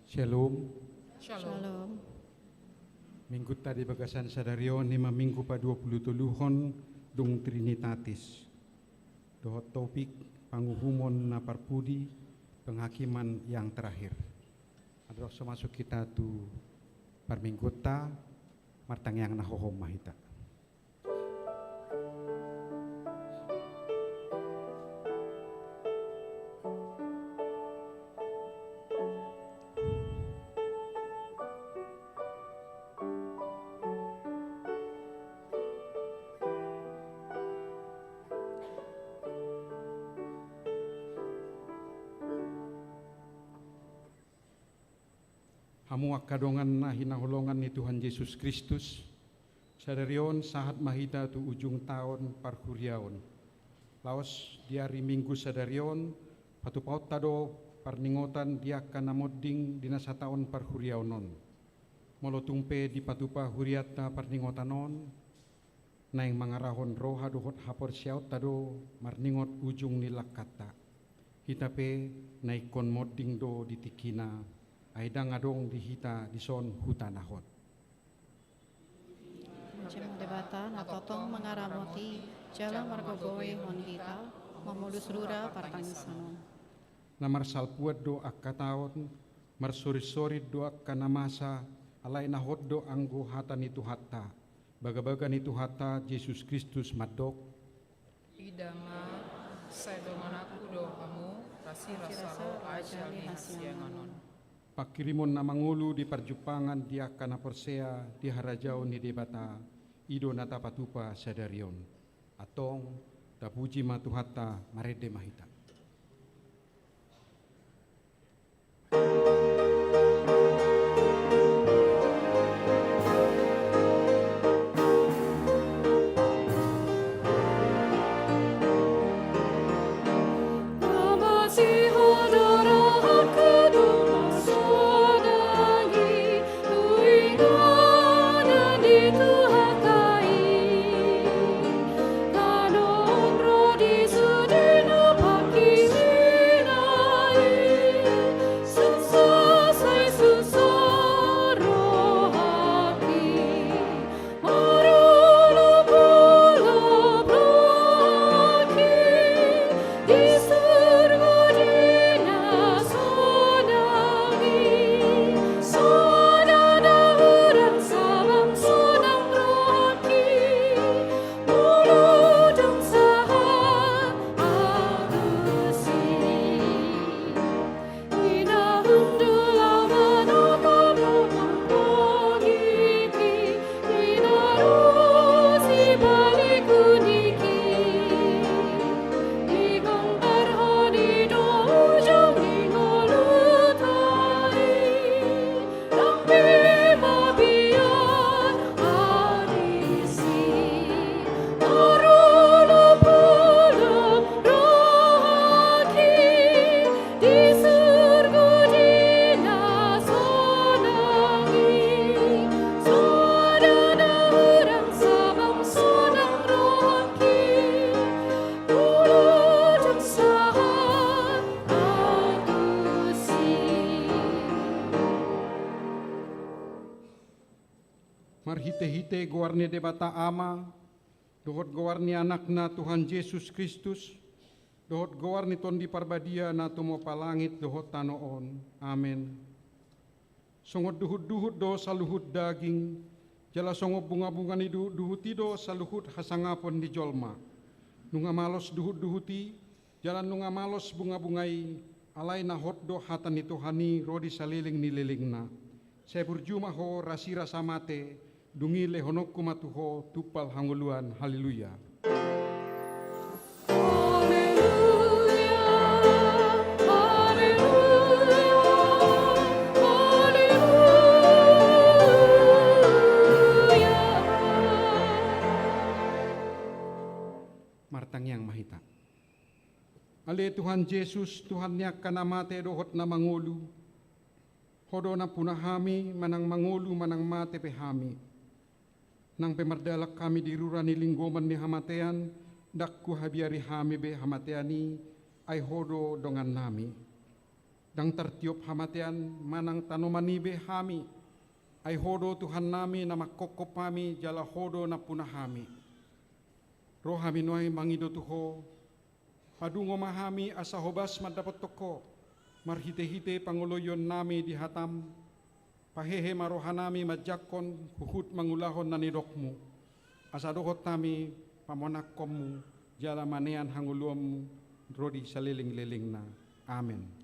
Shalom. Shalom. Minggu tadi bagasan sadarion 5 minggu pa 27 dung Trinitatis. Dohot topik panguhumon na parpudi penghakiman yang terakhir. Adros masuk kita tu parminggota martang yang nahohom mahita. Hamu kadongan na hinahulongan ni Tuhan Yesus Kristus, sadarion sahat mahita tu ujung tahun parhuriaon. Laos diari minggu sadarion, patupaut tado parningotan dia kanamoding dinasa tahun parhuriaonon. Molotungpe di patupa huriata parningotanon, naing mangarahon roha dohot hapor siaut tado marningot ujung nilak kata. Hitape naikon moding do ditikina, aidang adong dihita dison hutanahot. Jemong debata natotong mengaramoti jalan margogoy honhita mamulus rura partangisanon. Namar salpuat do akkataon marsori-sori do akkanamasa alay nahot do anggo hatan itu hatta. Baga-bagan itu hatta Yesus Kristus madok. Idanga saedomanaku do hamu rasi-rasaro ajali hasianganon. Pakirimon na mangulu di parjupangan dia kana persea di harajau ni debata ido nata patupa sadarion atong tapuji matuhata marede mahita. Marhite-hite gowarni debata ama, dohot gowarni anakna Tuhan Yesus Kristus, dohot gowarni tondi parbadia na tumo palangit dohot tanoon. Amen. Songot duhut-duhut do saluhut daging, jala songot bunga-bunga ni duhuti do saluhut hasangapon di jolma. Nunga malos duhut-duhuti, jalan nunga malos bunga-bungai, alay na hot do hatan ni Tuhani rodi saliling nililingna. Saya berjumah ho rasira samate, dungi lehonok kumatuho tupal hanguluan. Haleluya. Martang yang mahita. Ale Tuhan Yesus, Tuhan niya kanamate dohot na mangulu. Hodo na punahami manang mangulu manang mate pehami. nang pemerdalak kami di rurani linggoman ni hamatean, dakku habiari hami be hamateani, ay hodo dongan nami. Dang tertiup hamatean manang tanomani be hami, ay hodo Tuhan nami na makokop kami jala hodo na punah hami. Roh hami nuai mangido tuho, padungo mahami asa hobas madapat toko, marhite-hite panguloyon nami di hatam, pahehe marohanami majakon huhut mangulahon nanidokmu, asa dohot nami pamonakkommu, jala manean hanguluammu, rodi saliling-liling na. Amin.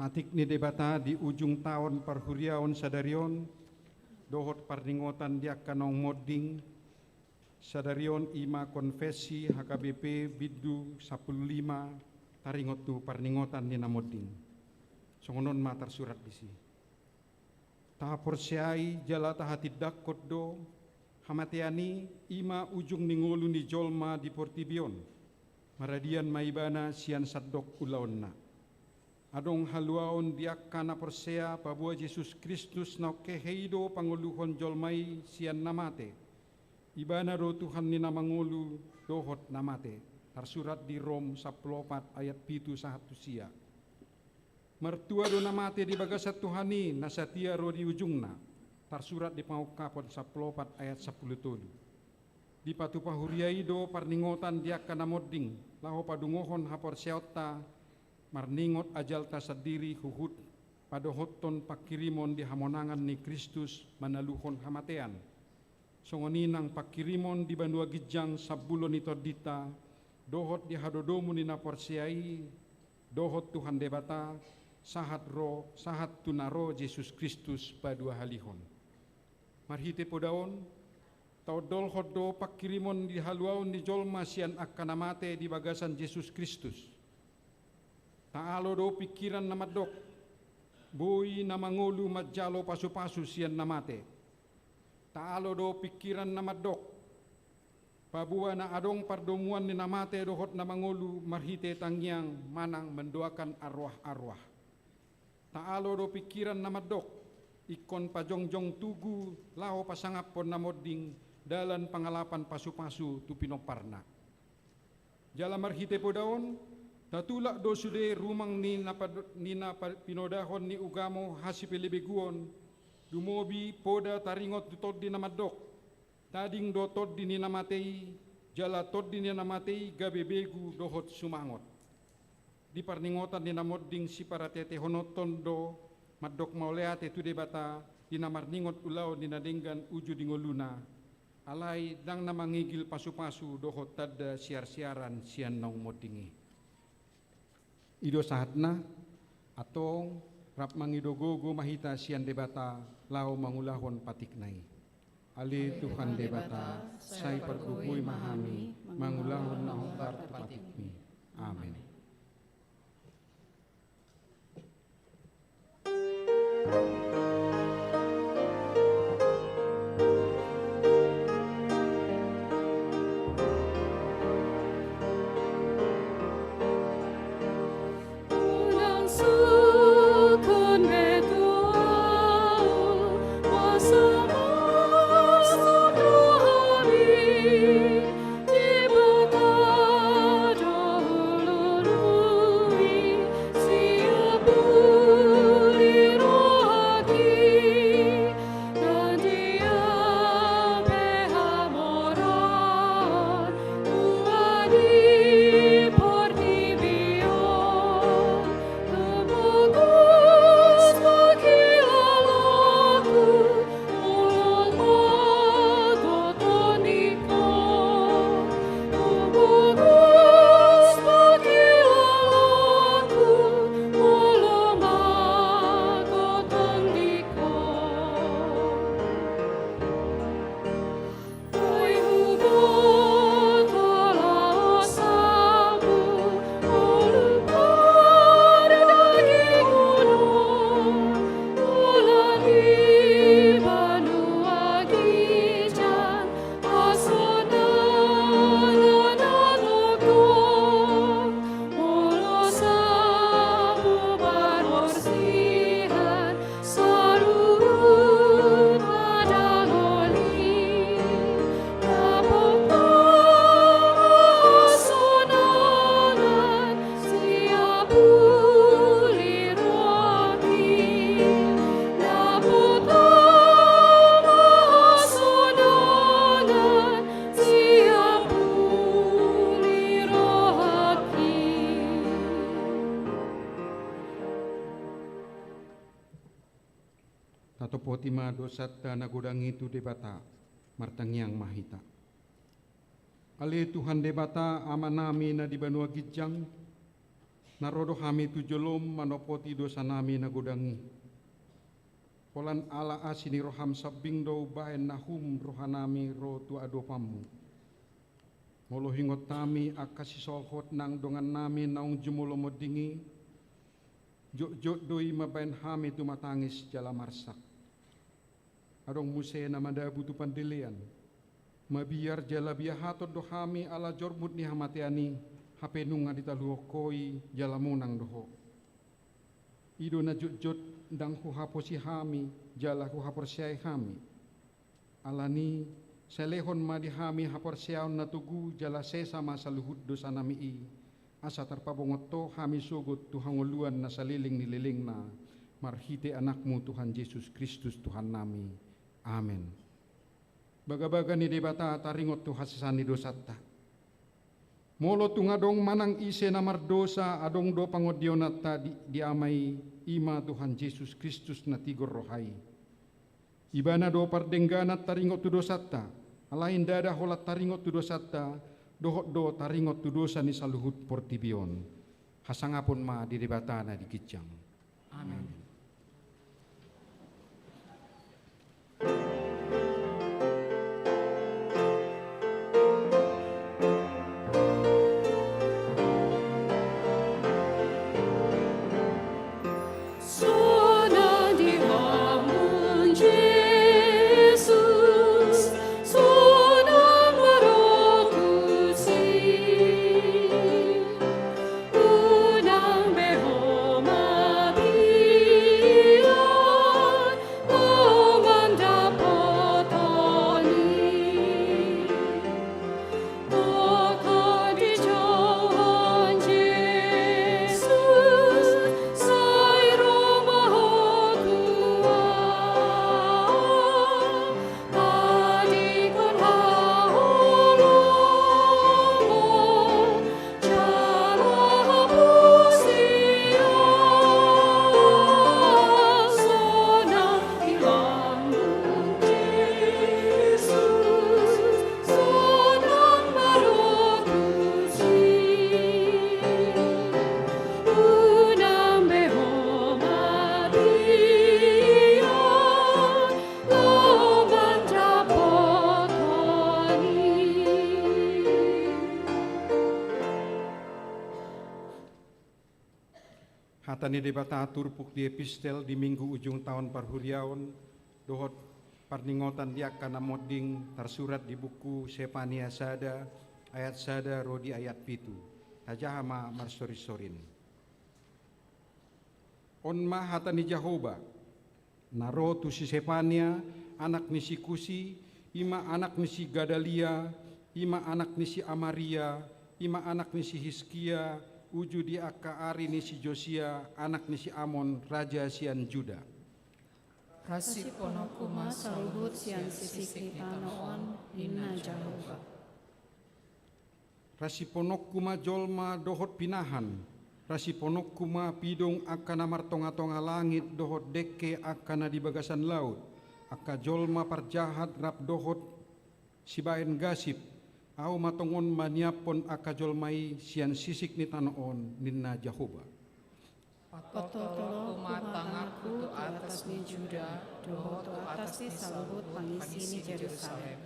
Matik ni debata di ujung tahun perhuriaon sadarion, dohot parningotan dia kanong modding, sadarion ima konfesi HKBP biddu 15 taringot tu parningotan ni namodding. Songonon matar surat bisi. Taha porsiai jala taha tidak koddo, hamatiani ima ujung ningolu ni jolma di portibion, maradian maibana sian saddok ulaonna. Adong haluaon diak kana persea pabua Yesus Kristus na keheido panguluhon jolmai sian namate. Ibana do Tuhan ni namangulu dohot namate. Tersurat di Rom 14 ayat 7 sahatu sia. Mertua do namate di bagasat Tuhani nasatia ro di ujungna. Tersurat di pangukapon 14 ayat 10 tolu. Di patupahuriai do parningotan diak kana modding laho padungohon hapor seota marningot ajal tasadiri huhut padohoton pakirimon di hamonangan ni Kristus manaluhon hamatean. Songoninang pakirimon di bandua gijang sabulon ito dita, dohot di hadodomu ni naporsiai, dohot Tuhan debata, sahat tunaro Yesus Kristus padua halihon. Marhite podaon, tau dolhot do pakirimon di haluaon di jolma sian akanamate di bagasan Yesus Kristus. Taalo do pikiran namadok, bui namangulu majalo pasu-pasu sian namate. Taalo do pikiran namadok, pabua na adong pardomuan ni namate dohot namangulu marhite tangyang manang mendoakan arwah-arwah. Taalo do pikiran namadok, ikon pajongjong tugu lao pasangap pon namodding dalan pangalapan pasu-pasu tu pinoparna. Jala marhite podaon, tatulak do sude rumang ni na pinodahon ni ugamo hasipelebeguon, dumobi poda taringot tutod di namadok, tading do tod di ni namatei, jala tod di ni namatei gabebegu dohot sumangot. Di parningotan ni namodding si paratete honoton do madok mauleate tu debata di namarningot ulaw ni nadenggan uju dingoluna, alay dang namangigil pasu-pasu dohot tada siar-siaran sian nong moddingi. Ido sahatna atong rap mangidogogo mahita sian debata lao mangulahon patiknai. Ali Tuhan debata, say pergugui mahami, mangulahon na hongkar patikmi. Amin. Sukun betua Potima dosat dana godangi tu debata martangyang mahita. Ale Tuhan debata amanami na di banua gijang narodo kami tu jolom manopoti dosa nami na godangi. Polan ala asini roham sabing do baen nahum rohanami ro tu adopamu. Molo hingot nami akasi solhot nang dongan nami naung jumulo modingi. Jok doi mabaen hami tu matangis jala marsak. Adong muse na madabu tu pandilian. Mabiar jala biahaton do hami ala jorbut ni hamatiani. Hape nunga ditaluo koi jala munang doho. Ido na jot dang huhaposi hami jala huhaporsiay hami. Alani selehon madi hami haporsiaon na tugu jala sesa masa luhud dosa nami i. Asa terpabongot to hami sugut tuhanguluan na saliling nililing na marhite anakmu Tuhan Yesus Kristus Tuhan nami. Amen. Baga-baga ni debata taringot tu hasisani dosata. Molo tungadong manang ise na mardosa adong do pangodionata di amai ima Tuhan Yesus Kristus na tigor rohai. Ibana do pardengganat taringot tu dosata. Alain dada holat taringot tu dosata. Dohot do taringot tu dosa ni saluhut portibion. Hasangapun ma di debatana di kijang. Amin. Hatani debata turpuk di epistel di minggu ujung tahun parhuriaon dohot parningotan dia kana moding tersurat di buku Sepania Sada ayat Sada rodi ayat pitu tajahama marsorin. Onma hatani Jahoba naro tu si Sepania anak ni si Kusi ima anak ni si Gadalia ima anak ni si Amaria ima anak ni si Hiskia uju di akka ari ni si Josia anak ni si Amon raja sian Juda. Rasi ponokuma saluhut sian sisik tanoon inna Jahoba. Rasi ponokuma jolma dohot pinahan. Rasi ponokuma pidong akka namar tonga-tonga langit dohot deke akka na di bagasan laut. Akka jolma parjahat rap dohot sibaen gasip. Au matongon maniapon akka jolmai sian sisik ni tanoon ninna Jahoba. Patotolo kumatang aku tu atas ni Juda, doho tu atas ni saluhut pangisi ni Jerusalem.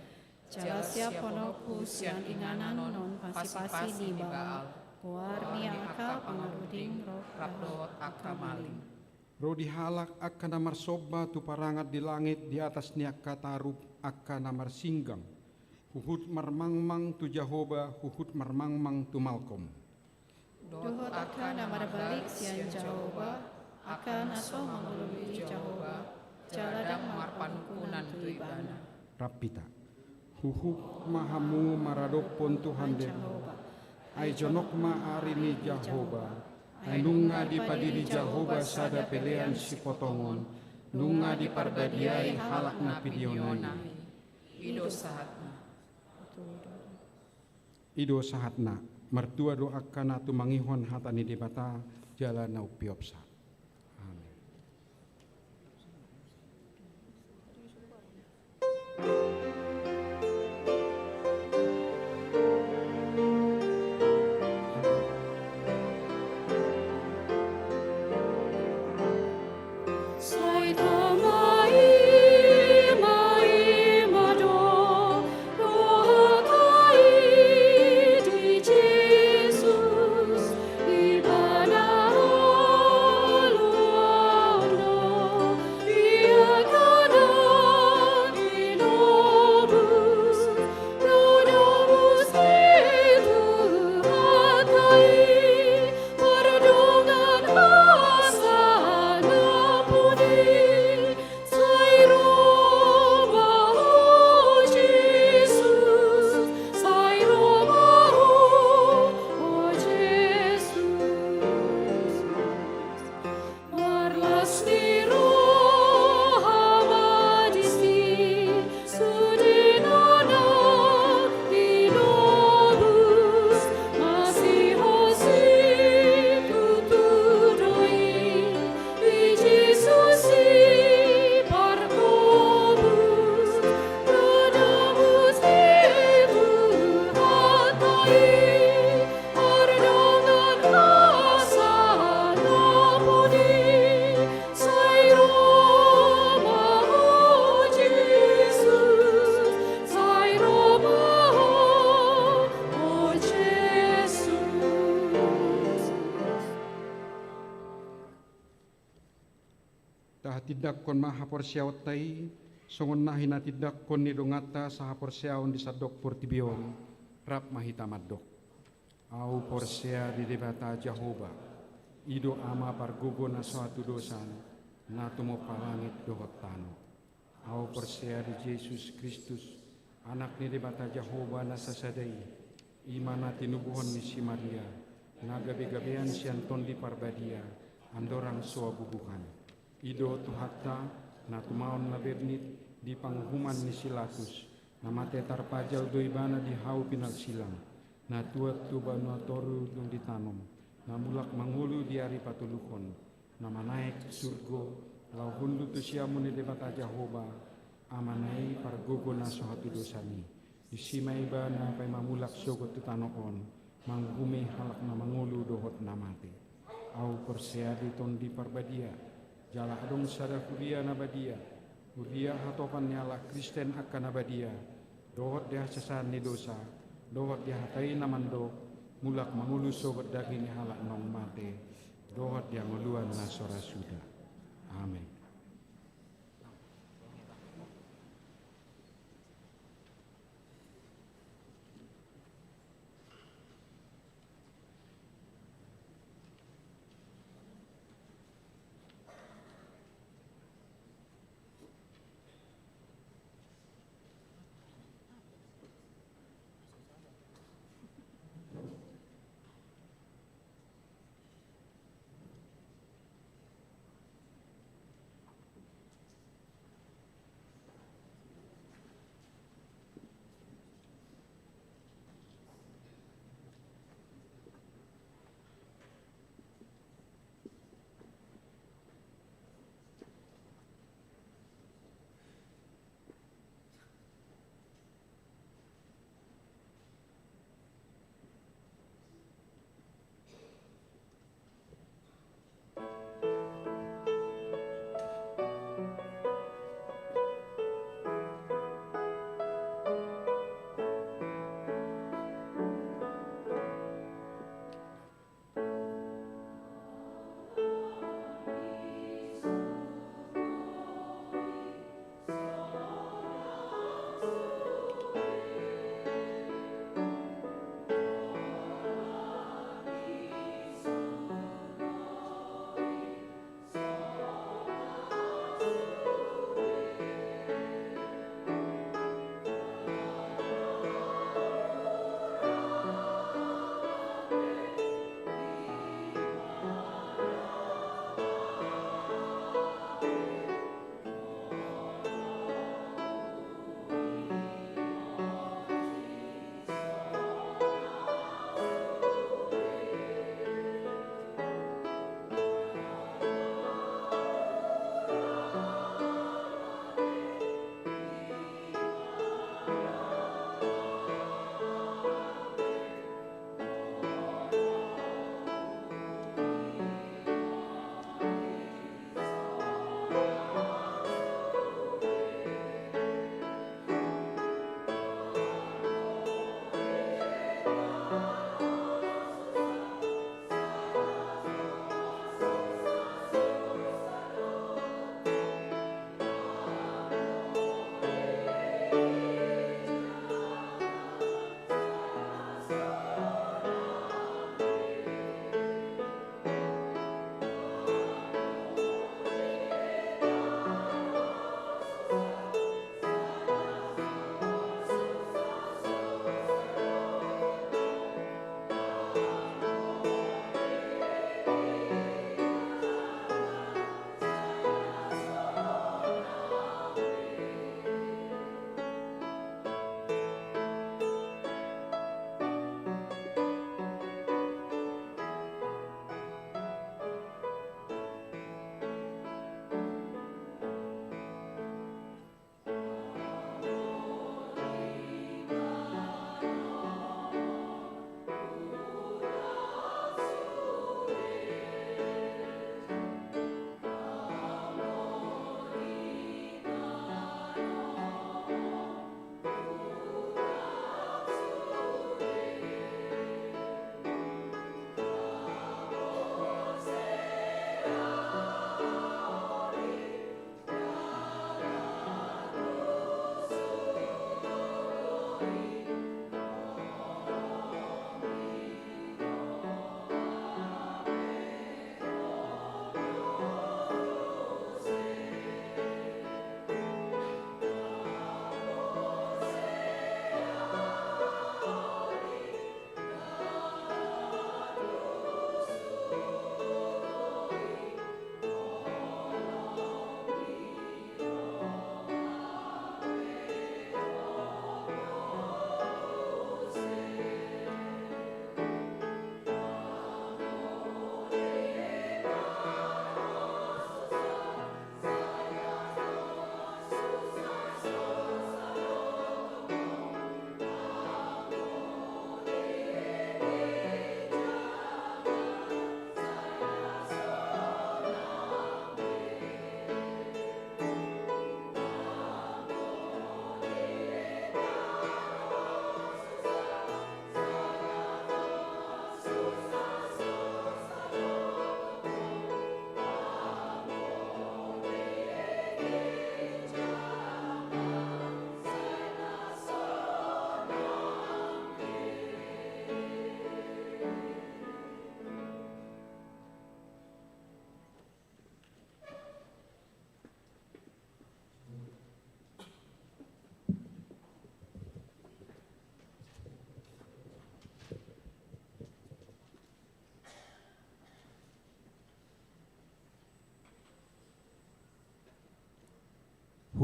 Jalasya ponoku sian inganan non pasi-pasi ni Baal. Warni aka pangaruding roh rapdohot aka maling. Rodi halak akka namar soba tu parangat di langit di atas ni akka tarup akka namar singgang. Huhut marmangmang tu Jahoba, huhut marmangmang tu Malkom. Dohot akan namar balik sian Jahoba, akan aso mengelului Jahoba, jaladang marpanukunan tu ibana. Rapita, huhuk mahamu maradopon Tuhan Jahoba. Ai jonok ma ari ni Jahoba. Ai nunga di padiri Jahoba sada pelean si potongon. Nunga di pardadiai halak na pidionai. Ido sahatna mertua doakan atu mangihon hatani debata jalan nau piopsa. Amin. tidak kon maha porsiaw tai, songon nahi na tidak kon ni dongata saha porsiaw di sadok portibion, rap mahita madok. Au porsea di debata Jehovah, ido ama pargogo na suatu dosan, na tumo palangit dohot tano. Au porsea di Yesus Kristus, anak ni debata Jehovah na sasadai, imana tinubuhon ni si Maria, na gabi-gabian si Anton di parbadia, andorang soa bubuhan. Ido tuhatta na tumaon na bernit di panghuman ni silatus, na mate tarpajal doibana di hau pinal silang, na tuat tuba na toru dung ditanom, na mulak mangulu di ari patulukon, na manaik surgo, lau hundu tu siamu ni debata Jehovah, amanai pargogo na sohatu dosani, isimai ba na pay mamulak sogot tu tanoon, manghume halak na mangulu dohot na mate. Au perseadi ton di parbadia, jala adong sada kuria na badia, kuria hatopan nyala Kristen akan na badia, dohot dia sesan ni dosa, dohot dia hatai namando, mulak mangulu sogot daging halak nong mate, dohot dia nguluan na sora suda. Amin.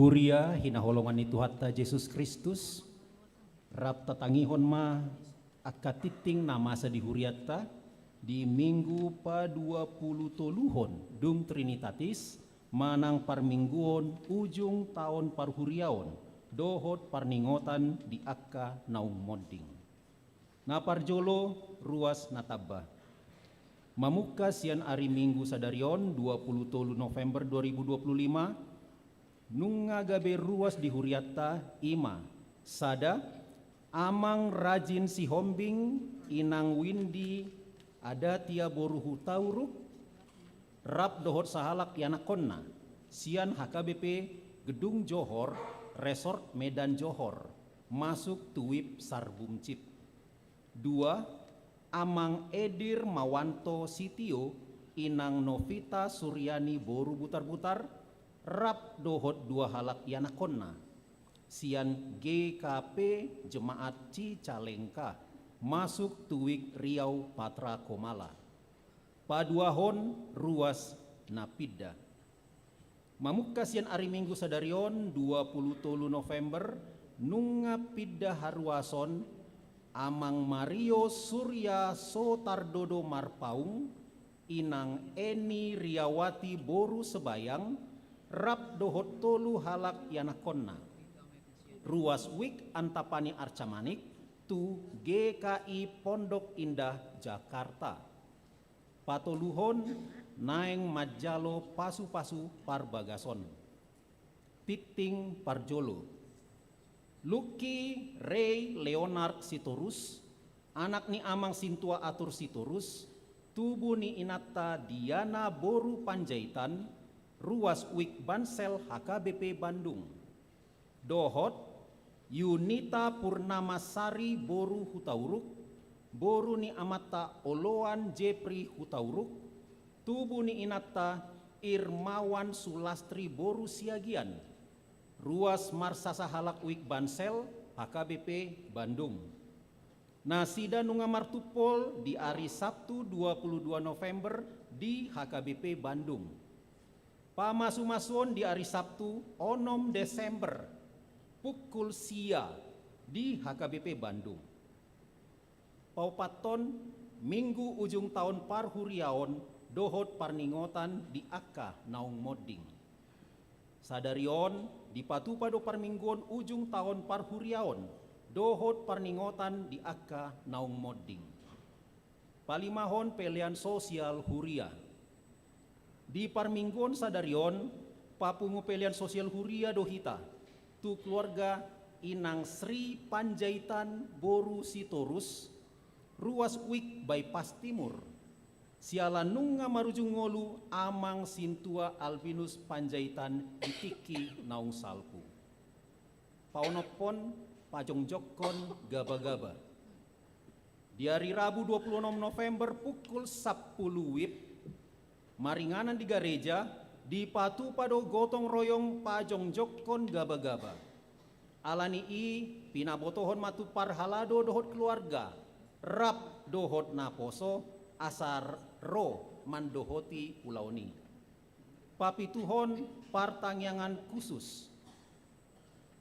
Huria hinaholongan ni Tuhatta Yesus Kristus, rap tatangihon ma akatiting nama sa di huriatta di minggu pa 20 toluhon dung Trinitatis manang parmingguon ujung tahun parhuriaon dohot parningotan di akka naung monding. Na parjolo ruas nataba. Mamuka sian ari minggu sadarion 23 November 2025 nunga gabe ruas di huriatta ima sada amang rajin si hombing inang windi ada tia boruhu tauruk rap dohot sahalak yanakonna sian HKBP Gedung Johor Resort Medan Johor masuk tuwip Sarbumcip. 2. Amang Edir Mawanto Sitio inang Novita Suryani boru butar-butar rap dohot 2 halak yanakonna sian GKP Jemaat Cicalengka masuk tuwik Riau Patra Komala. Paduahon ruas napida. Mamuka sian ari minggu sadarion 23 November nunga pidda haruason amang Mario Surya Sotardodo Marpaung inang Eni Riawati boru sebayang rap dohot tolu halak yanakonna. Ruas wik antapani Arcamanik tu GKI Pondok Indah Jakarta. Patoluhon naeng Majalo Pasu-Pasu Parbagason. Titing Parjolo. Lucky Ray Leonard Sitorus, anak ni amang Sintua Atur Sitorus, tubuh ni Inata Diana Boru Panjaitan, ruas wik Bansel HKBP Bandung. Dohot Yunita Purnamasari boru Hutauruk, boru ni amata Oloan Jepri Hutauruk, tubuh ni Inata Irmawan Sulastri boru Siagian, ruas Marsasa Halak wik Bansel HKBP Bandung. Nasida nunga martupol di hari Sabtu 22 November di HKBP Bandung. Pamasu-masuon di hari Sabtu 6 Desember pukul sia di HKBP Bandung. Paupaton minggu ujung tahun parhuriaon dohot parningotan di akka naung moding. Sadarion di patupado parmingguon ujung tahun parhuriaon dohot parningotan di akka naung moding. Palimahon pelian sosial huria. Di parmingguon sadarion papungu pelian sosial huria dohita tu keluarga inang Sri Panjaitan Boru Sitorus ruas wik bypass timur siala nunga marujung ngolu amang Sintua Albinus Panjaitan ditiki naung salpu. Paunopon pajongjokon gaba-gaba. Di hari Rabu 26 November pukul 10 WIB maringanan di gereja di patu pado gotong royong pajongjokon gaba-gaba. Alani i pinabotohon matu parhalado dohot keluarga rap dohot naposo asar ro mandohoti ulauni. Papituhon partangyangan khusus.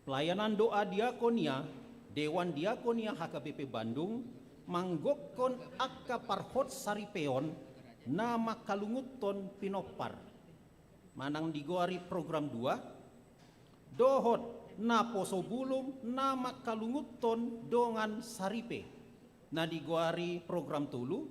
Pelayanan doa diakonia Dewan Diakonia HKBP Bandung manggokon akka parhot saripeon nama kalunguton pinopar. Manang digoari program 2 dohot naposo bulung nama kalunguton dongan saripe. Na digoari program tulu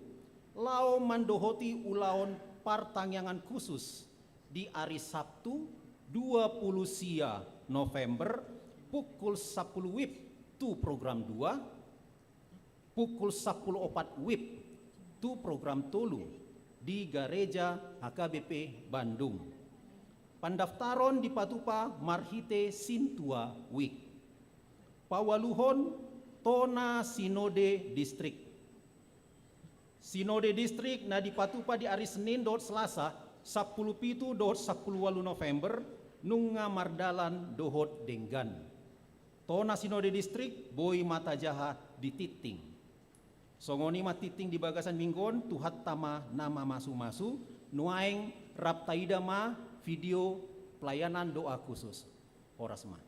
lao mandohoti ulaon partangyangan khusus di hari Sabtu 20 sia November pukul 10 WIB tu program 2 pukul 10.04 WIB tu program tolu di gereja HKBP Bandung. Pendaftaran di Patupa Marhite Sintua Wik. Pawaluhon Tona Sinode Distrik. Sinode Distrik na di Patupa di hari Senin dot Selasa 10 dot 10 November nunga mardalan dohot denggan. Tona Sinode Distrik boy mata jaha di titing. Songoni matiting di bagasan minggon tuhat tama nama masu-masu nuaeng raptaida ma video pelayanan doa khusus. Orasma.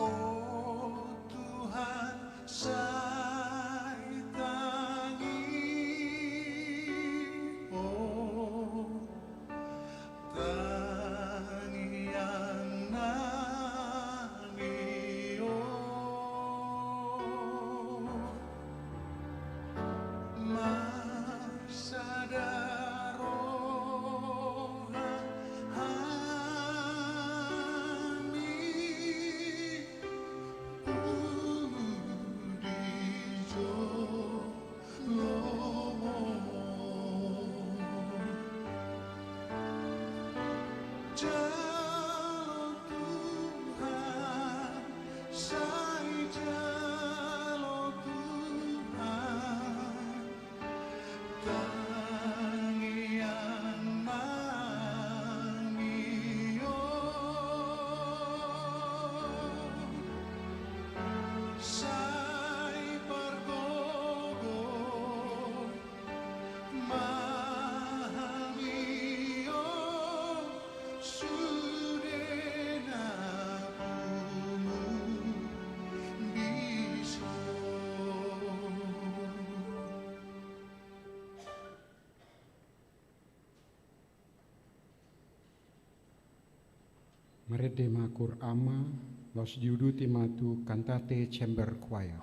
Oh Tuhan, saya tangi, oh tangi yang nani, oh Jalur Tuhan, saya jalur Tuhan, tangi yang mangi, oh saya bergogoh mahami, oh sudena bisa. Merede makur ama, los diuduti matu cantate chamber choir.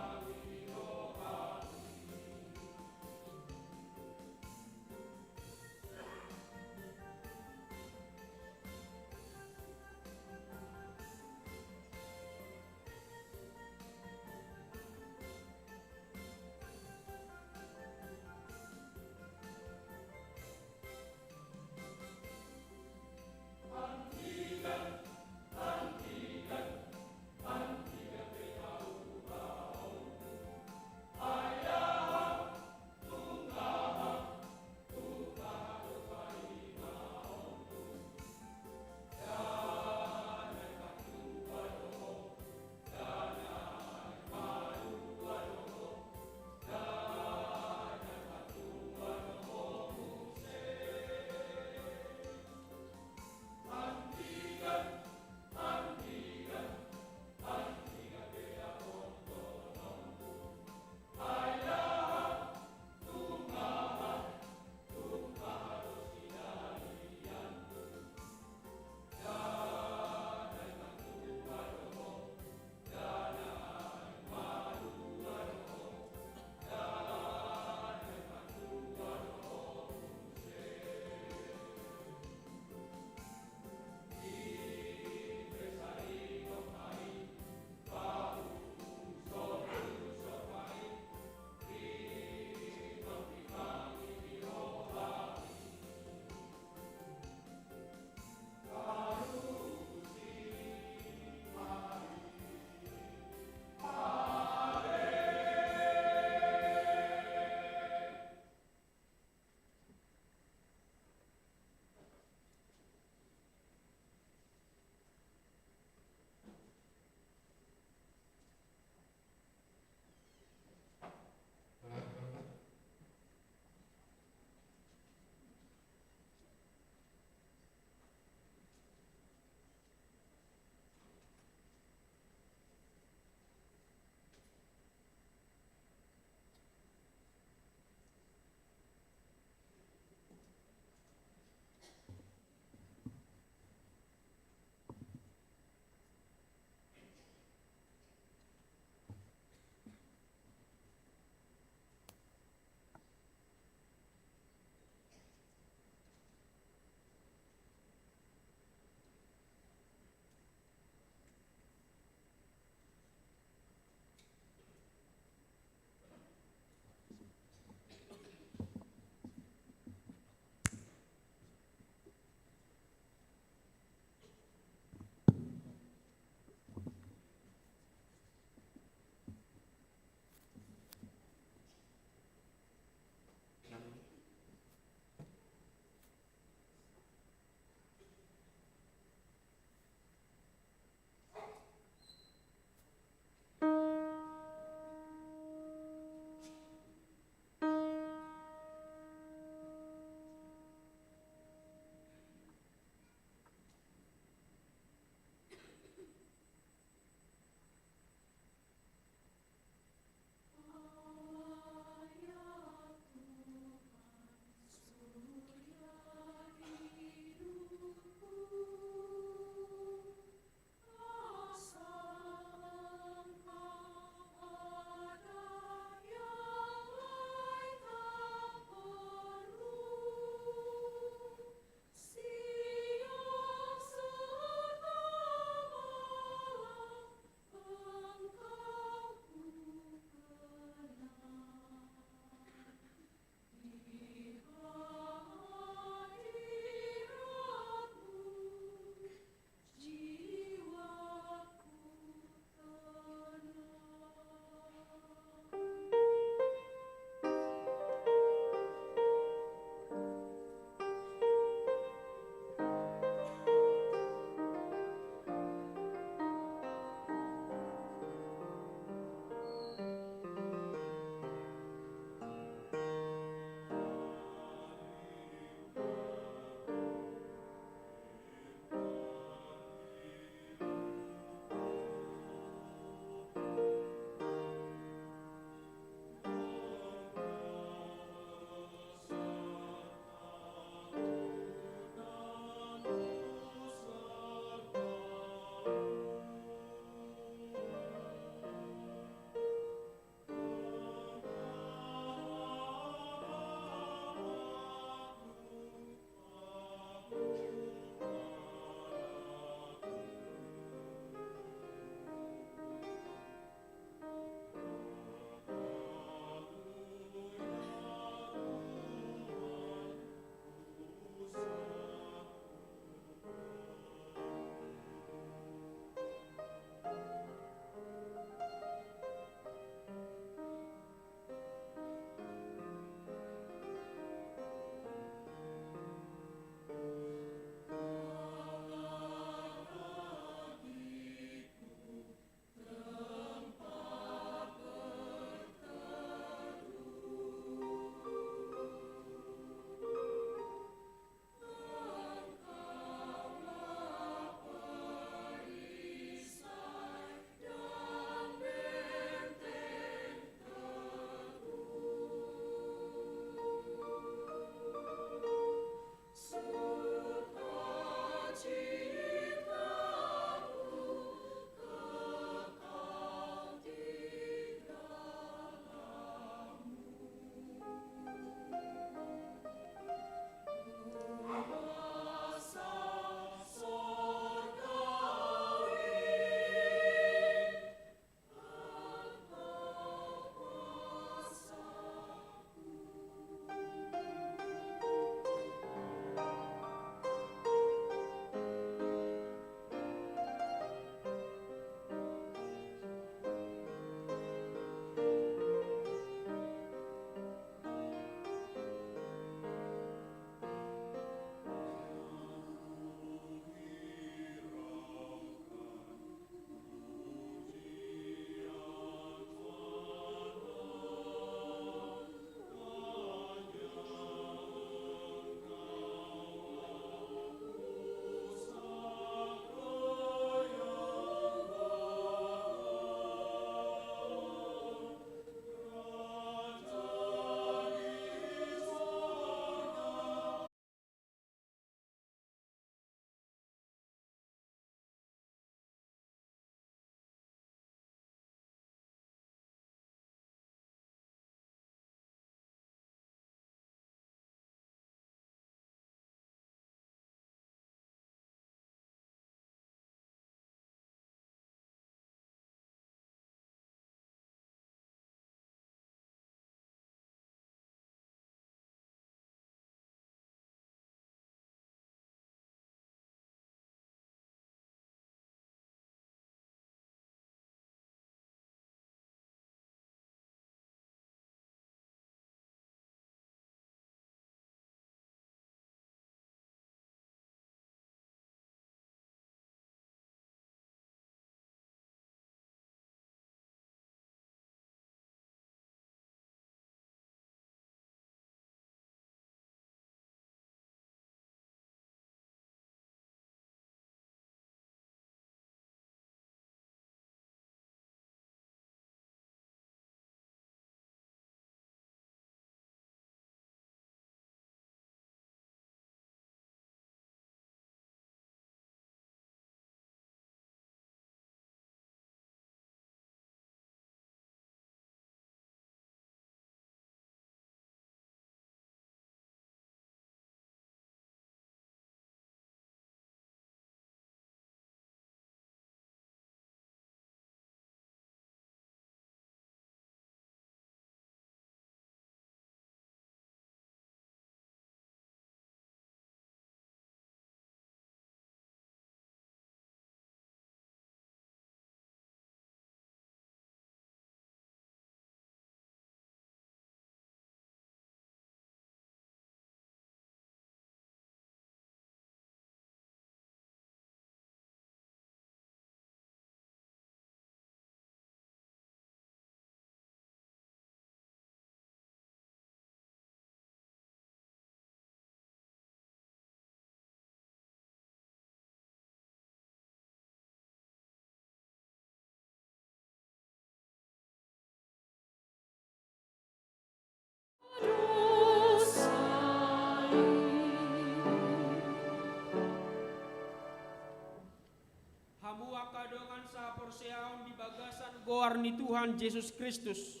mamua kadongan sa porseaon di bagasan goar ni Tuhan Yesus Kristus.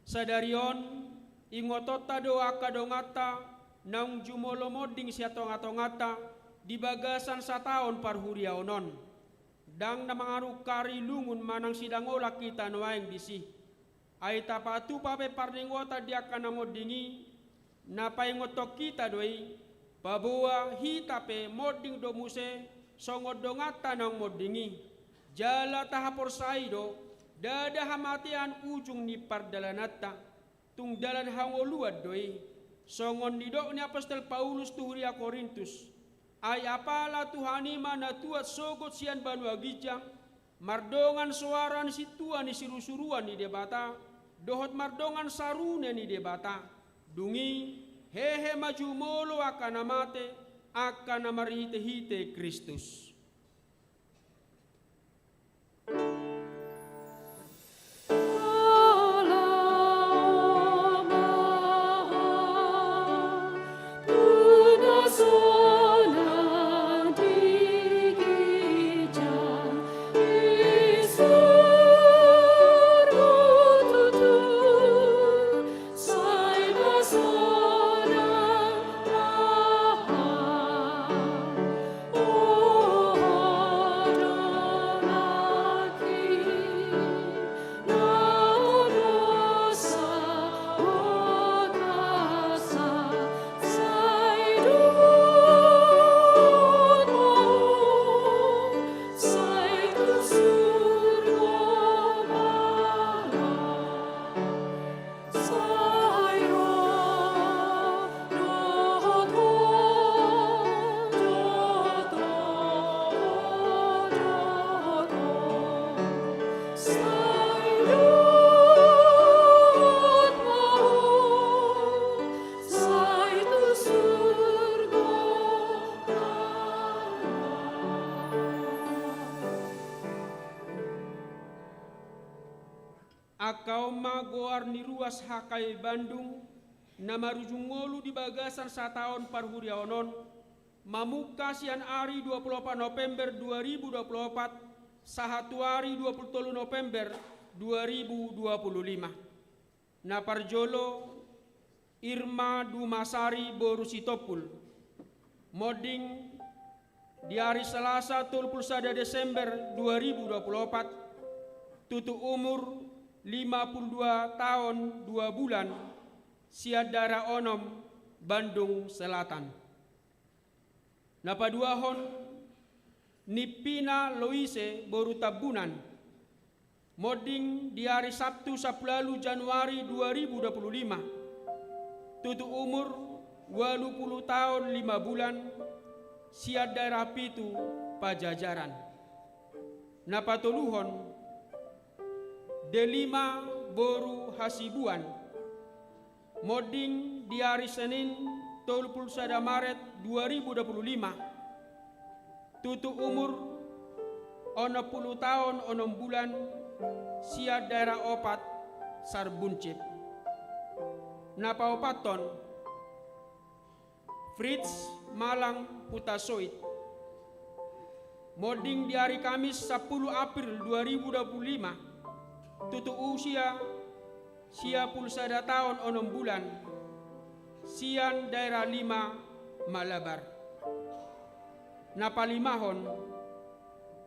Sadarion ingotota doa kadongata naung jumolomoding siya tongata di bagasan sa taon parhuriaonon. Dang na mangaru kari lungun manang sidangola kita noaeng disi. Ay tapatu pape parningota dia kana modingi na paingotok kita doi babua hitape moding domuse songodongata nang modingi jala tahapor saido dada hamatian ujung ni pardalanata tung dalan hangoluad doi songon nidok ni apostol Paulus tuhuria Korintus ay apala tuhanima na tuat sogot sian banu agijang mardongan suaran si tuan ni siru-suruan ni debata dohot mardongan sarune ni debata dungi hehe maju molo akan amate akan amarihite-hite Kristus. Akau magoar ni ruas hakai Bandung na marujungolu di bagasan sa taon parhuriaonon mamuka sian ari 24 November 2024 sahatu ari 23 November 2025 na parjolo Irma Dumasari Borusitopul moding di hari Selasa 31 Desember 2024 tutu umur 52 tahun 2 bulan siadara onom Bandung Selatan. Napaduahon Nipina Loise Boru Tabunan moding di hari Sabtu 10 Januari 2025 tutu umur 20 tahun 5 bulan siadara pitu Pajajaran. Napatuluhon Delima Boru Hasibuan moding di hari Senin 31 Maret 2025 tutu umur 60 tahun 6 bulan sia daerah opat Sarbuncip. Napa opaton Fritz Malang Putasoit moding di hari Kamis 10 April 2025 tutu usia sia pulsada tahun 6 bulan sian daerah 5 Malabar. Napalimahon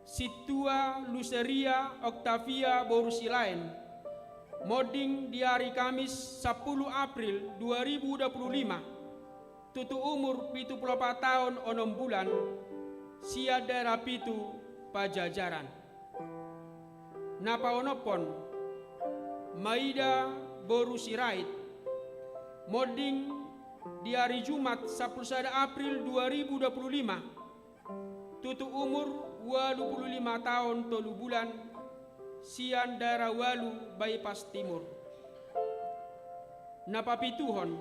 Situa Luceria Octavia Borusilain moding di hari Kamis 10 April 2025 tutu umur 74 tahun 6 bulan sia daerah pitu Pajajaran. Napaonopon Maida Borusirait moding di hari Jumat 11 April 2025 tutu umur 25 tahun 3 bulan sian daerah Walu Bypass Timur. Napapituhon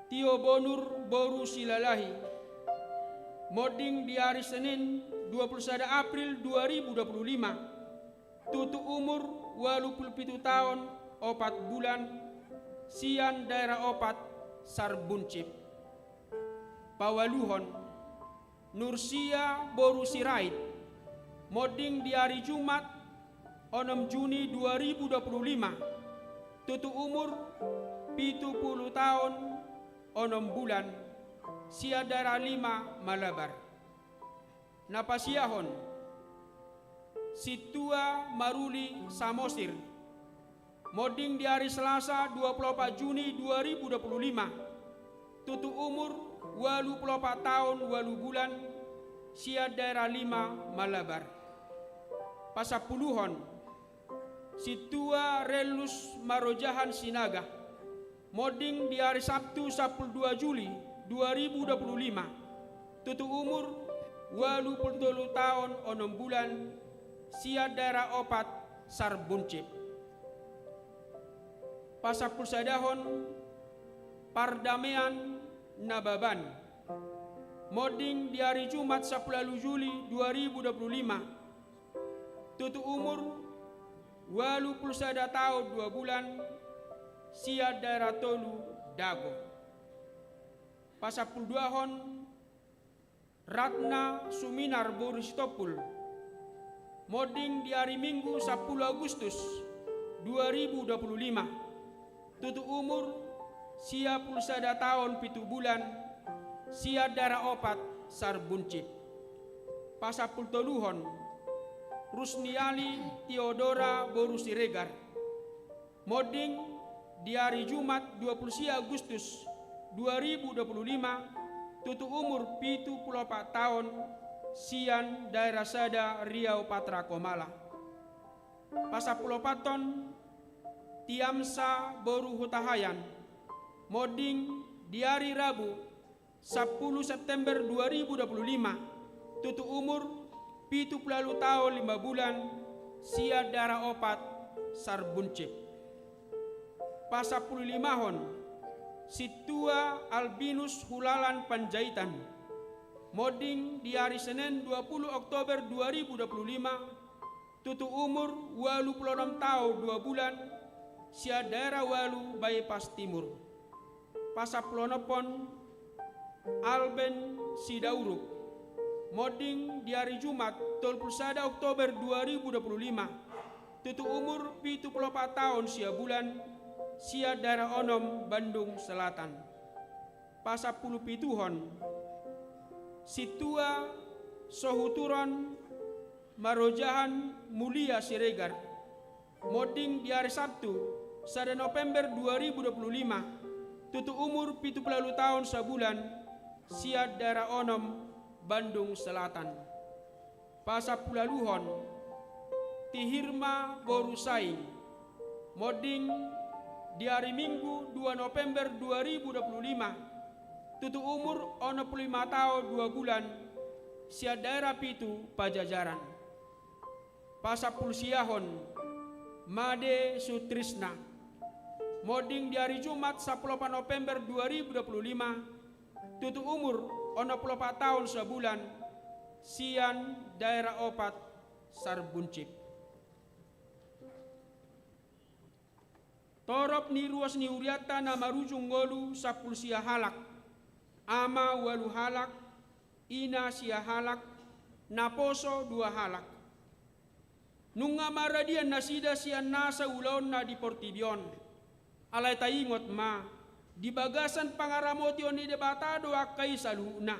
Tio Bonur Borusilalahi moding di hari Senin 21 April 2025 tutu umur 27 tahun 4 bulan sian daerah opat Sarbuncip. Pawaluhon Nursia Borusirait moding di hari Jumat 6 Juni 2025 tutu umur 70 tahun 6 bulan siadara 5 Malabar. Napasiahon Situa Maruli Samosir moding di hari Selasa 24 Juni 2025 tutu umur 84 tahun 8 bulan sia daerah 5 Malabar. Pasapuluhon Situa Relus Marojahan Sinaga moding di hari Sabtu 12 Juli 2025 tutu umur 87 tahun 6 bulan sia daerah Opat Sarbuncip. Pasapulsadahon Pardamean Nababan moding di hari Jumat 10 Juli 2025 tutu umur 81 tahun 2 bulan sia daerah Tolu Dago. Pasapulduahon Ratna Suminar Boristopul moding di hari Minggu 10 Agustus 2025 tutu umur sia pulsada tahun 7 bulan sia daerah Opat Sarbuncip. Pasapultoluhon Rusniali Theodora Borusiregar moding di hari Jumat 20 Agustus 2025 tutu umur 74 tahun sian daerah Sada Riau Patra Komala. Pasapulopaton Tiamsa Boru Hutahayan moding di hari Rabu 10 September 2025 tutu umur 70 tahun 5 bulan sia daerah Opat Sarbuncip. Pasapulimahon Situa Albinus Hulalan Panjaitan moding di hari Senin 20 Oktober 2025 tutu umur 86 tahun 2 bulan sia daerah Walu Bypass Timur. Pasaplonopon Alben Sidauruk moding di hari Jumat 31 Oktober 2025 tutu umur 74 tahun sia bulan sia daerah Onom Bandung Selatan. Pasapulupituhon Situa Sohuturon Marojahan Mulia Siregar moding di hari Sabtu 1 November 2025 tutu umur 70 tahun sebulan sia daerah Onom Bandung Selatan. Pasapulaluhon Tihirma Borusaing moding di hari Minggu 2 November 2025 tutu umur 65 tahun 2 bulan sia daerah Pitu Pajajaran. Pasapulsiahon Made Sutrisna moding di hari Jumat 18 November 2025 tutu umur 64 tahun sebulan sian daerah Opat Sarbuncip. Torop ni ruas ni uriata na marujung ngolu sapul sia halak ama walu halak ina sia halak naposo 2 halak nunga maradian nasida sia nasa ulaon na di Portibion alay taingot ma di bagasan pangaramotion ni debatado akay saluna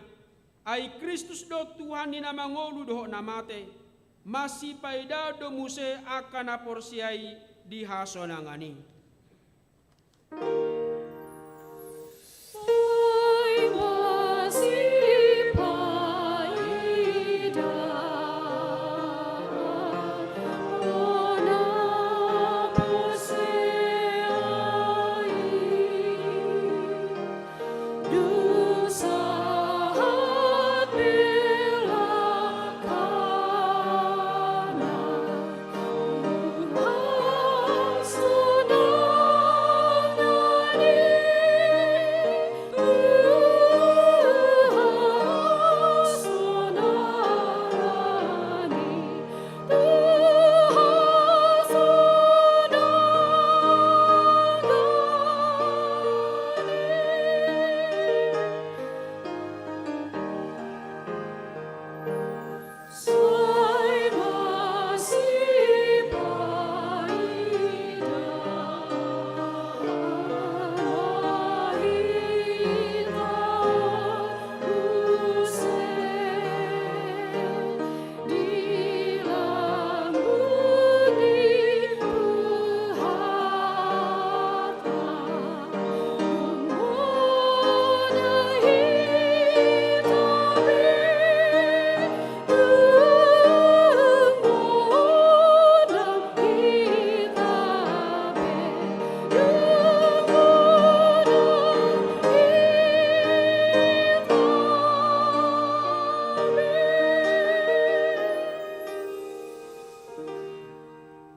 ay Kristus do Tuhan ni namangolu doho namate masih paidado muse akan aporsiai di hasonangani. Sudah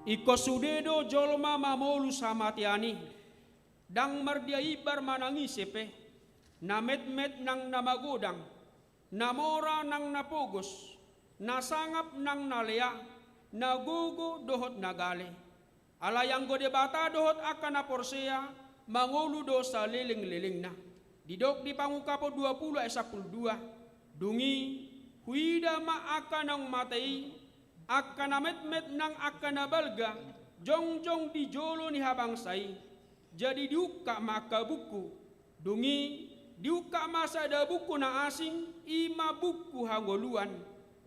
Iko sudedo jolma mamolu samatiani, dang mardia ibar manangisepe, namet-met nang namagodang, namora nang napugos, nasangap nang nalea, nagugo dohot nagale. Alayang gode bata dohot akan naporsea, mangulu dosa liling-liling na. Didok di pangukapo 20 ayat 12, dungi, huida ma akan nang matei, akan namet-met nang akan nabalga, jong-jong di jolo ni habang say, jadi diuka maka buku, dungi, diuka masa ada buku na asing, ima buku hangoluan,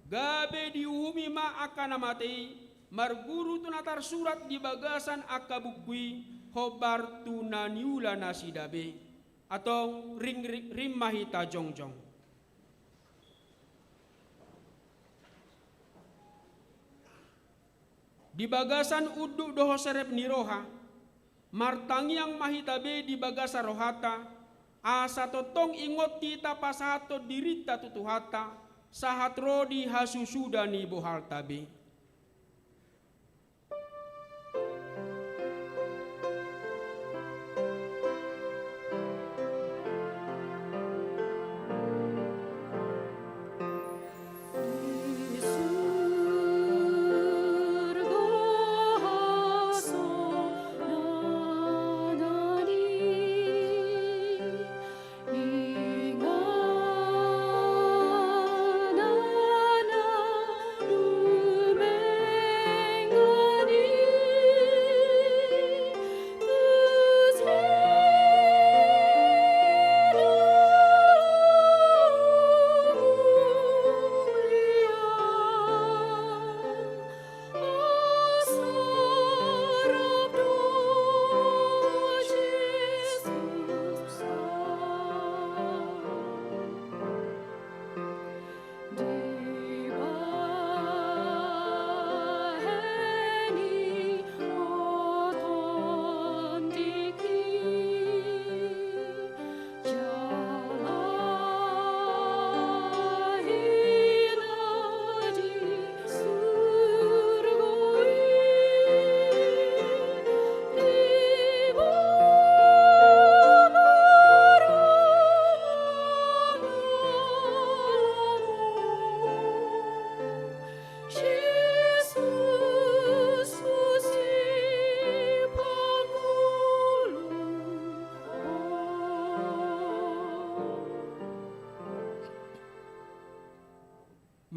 gabe diuhumi ma akan namatei, marguru tunatar surat di bagasan aka bukui, hobar tunaniula nasidabe, atau ring mahita jong-jong. Di bagasan uduk doho serep niroha, martangi yang mahitabe di bagasa rohata, asa totong ingot tita pasato dirita tutuhata, sahat rodi hasusudani bohal tabe.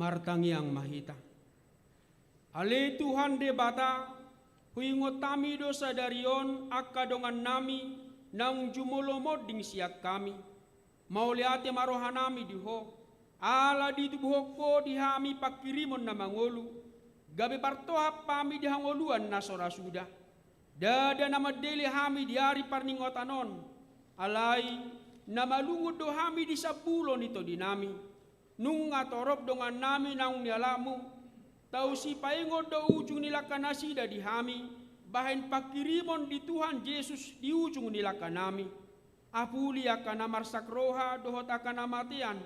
Martang yang mahita. Ale Tuhan de bata, huingot tami dosa darion akadongan nami, nang jumolomod ding siat kami. Mauliate marohanami diho, ala di tubuhok ko dihami pakirimon na mangolu, gabe partoha pami dihangoluan na sorasuda. Dada nama dele hami diari parningotanon, alai nama lungod do hami di sabulon ito dinami. Nung atorop dongan nami nang nialamu, tau si paingod do ujung nila kanasida di hami, bahin pakirimon di Tuhan Yesus di ujung nila kanami. Apuli akan namarsak roha dohot akan namatian,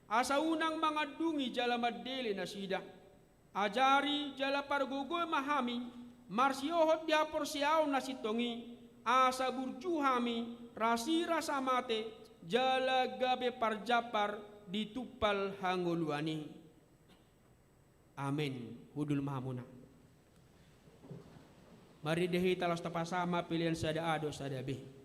asa unang mga dungi jala madele nasida. Ajari jala pargogoy mahami, marsiohot diapor siaw nasitongi, asa burjuhami, rasira samate, jala gabe parjapar, ditupal hangoluani. Amin. Hudul mahamuna. Mari dehi talas tapasama pilihan sada ado sada be.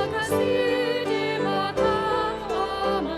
Kasih di mata amat.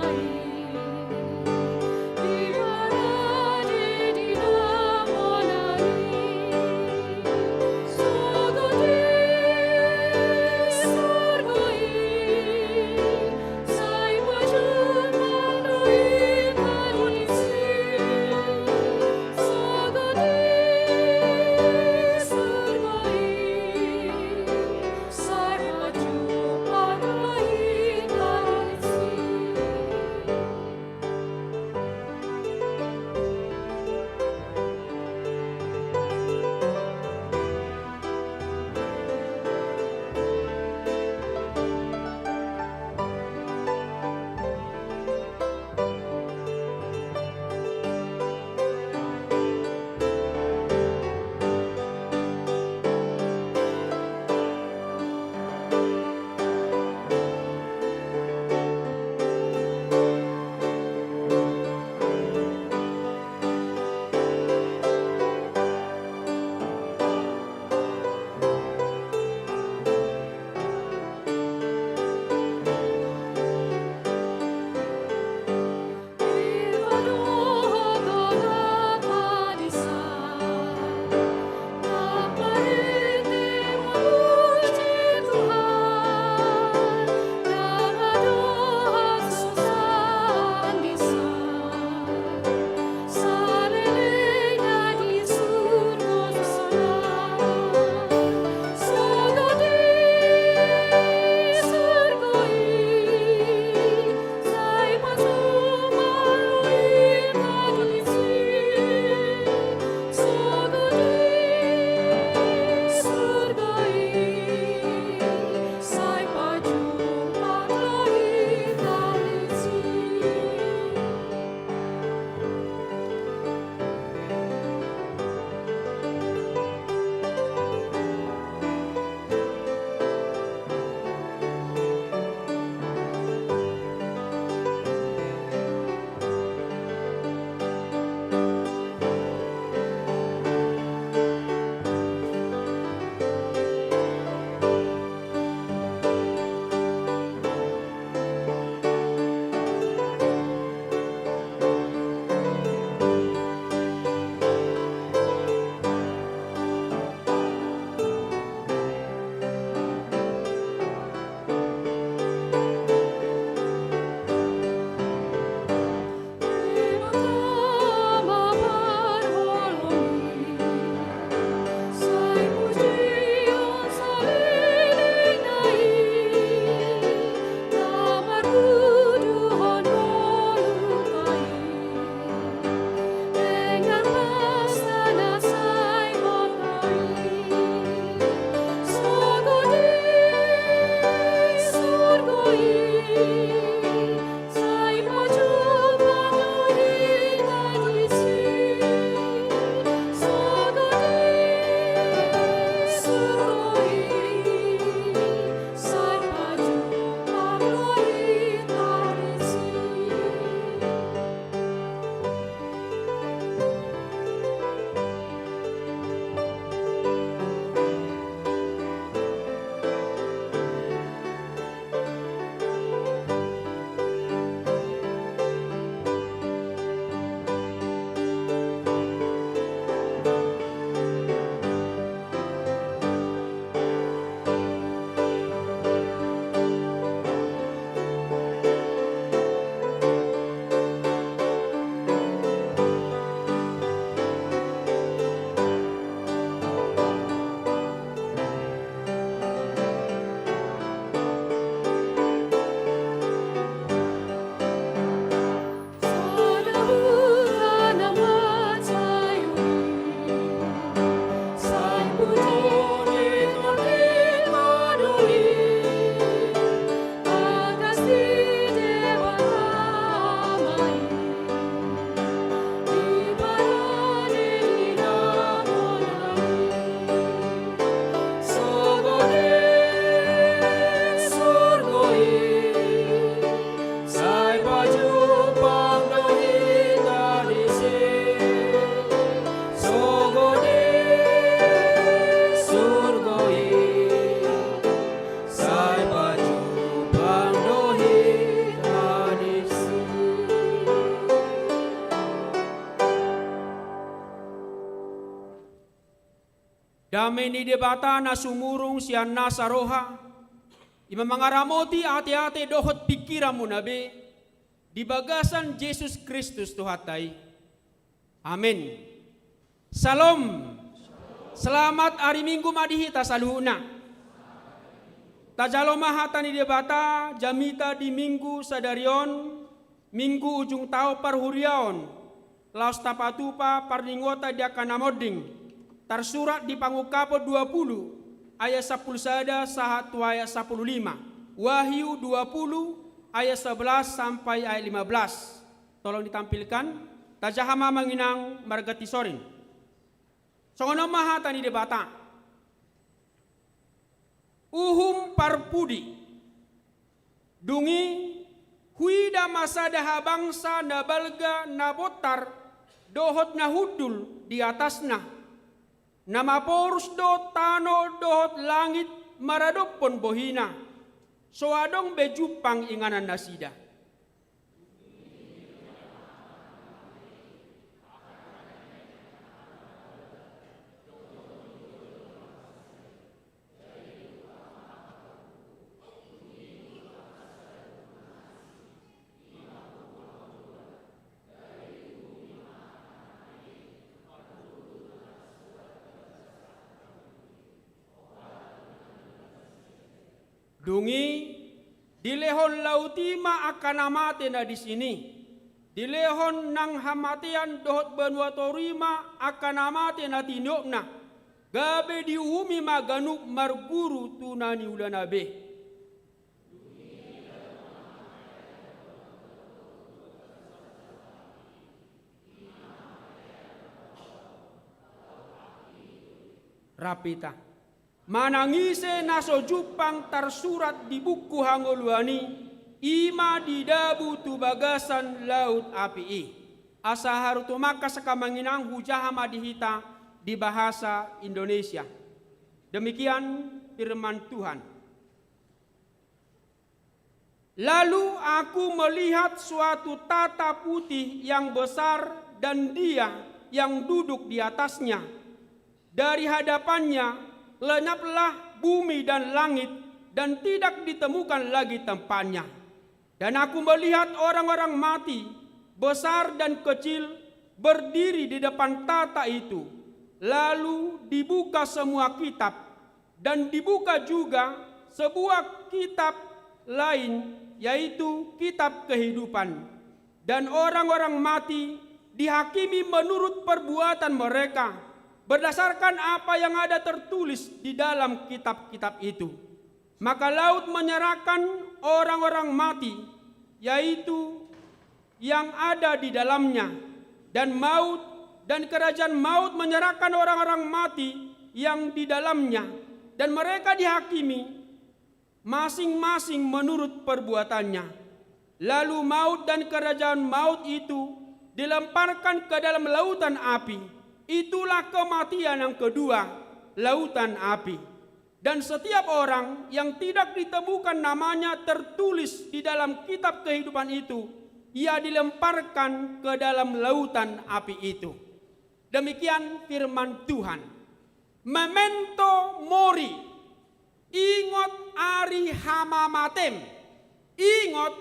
Damai ni debata na sumurung sian nasaroha. Ima mangaramoti ate-ate dohot pikiramu nabe. Di bagasan Yesus Kristus Tuhatai. Amin. Salam. Selamat hari Minggu madihita saluhuna. Tajalomahata ni debata jamita di Minggu sadarion. Minggu ujung tau parhuriaon. Laos tapatupa parningota dia kanamoding. Tersurat di Pangukapo 20 ayat 10 sada sahatu ayat 15. Wahyu 20 ayat 11 sampai ayat 15. Tolong ditampilkan. Tajahama menginang margati sorin. Songono maha tani debata. Uhum parpudi. Dungi huida masada habangsa na balga na botar dohot na hudul di atasna. Nama porus do tano dohot langit maradopon bohina. Soadong bejupang inganan nasida. Dungi dilehon lautima akan amate na di sini. Dilehon nang hamatian dohot benua torima akan amate na tinokna. Gabe diumi maganuk marguru tunani ulanabe. Rapita. Manangise naso jupang tersurat di buku hangoluani ima didabu tu bagasan laut api. Asa harutu maka sakamanginang hujahama dihita di bahasa Indonesia. Demikian firman Tuhan. Lalu aku melihat suatu tata putih yang besar dan Dia yang duduk di atasnya. Dari hadapannya lenyaplah bumi dan langit dan tidak ditemukan lagi tempatnya. Dan aku melihat orang-orang mati, besar dan kecil, berdiri di depan tata itu. Lalu dibuka semua kitab, dan dibuka juga sebuah kitab lain, yaitu kitab kehidupan. Dan orang-orang mati dihakimi menurut perbuatan mereka, berdasarkan apa yang ada tertulis di dalam kitab-kitab itu. Maka laut menyerahkan orang-orang mati, yaitu yang ada di dalamnya. Dan maut dan kerajaan maut menyerahkan orang-orang mati yang di dalamnya. Dan mereka dihakimi masing-masing menurut perbuatannya. Lalu maut dan kerajaan maut itu dilemparkan ke dalam lautan api. Itulah kematian yang kedua, lautan api. Dan setiap orang yang tidak ditemukan namanya tertulis di dalam kitab kehidupan itu, ia dilemparkan ke dalam lautan api itu. Demikian firman Tuhan. Memento mori, ingot ari hamamatem, ingot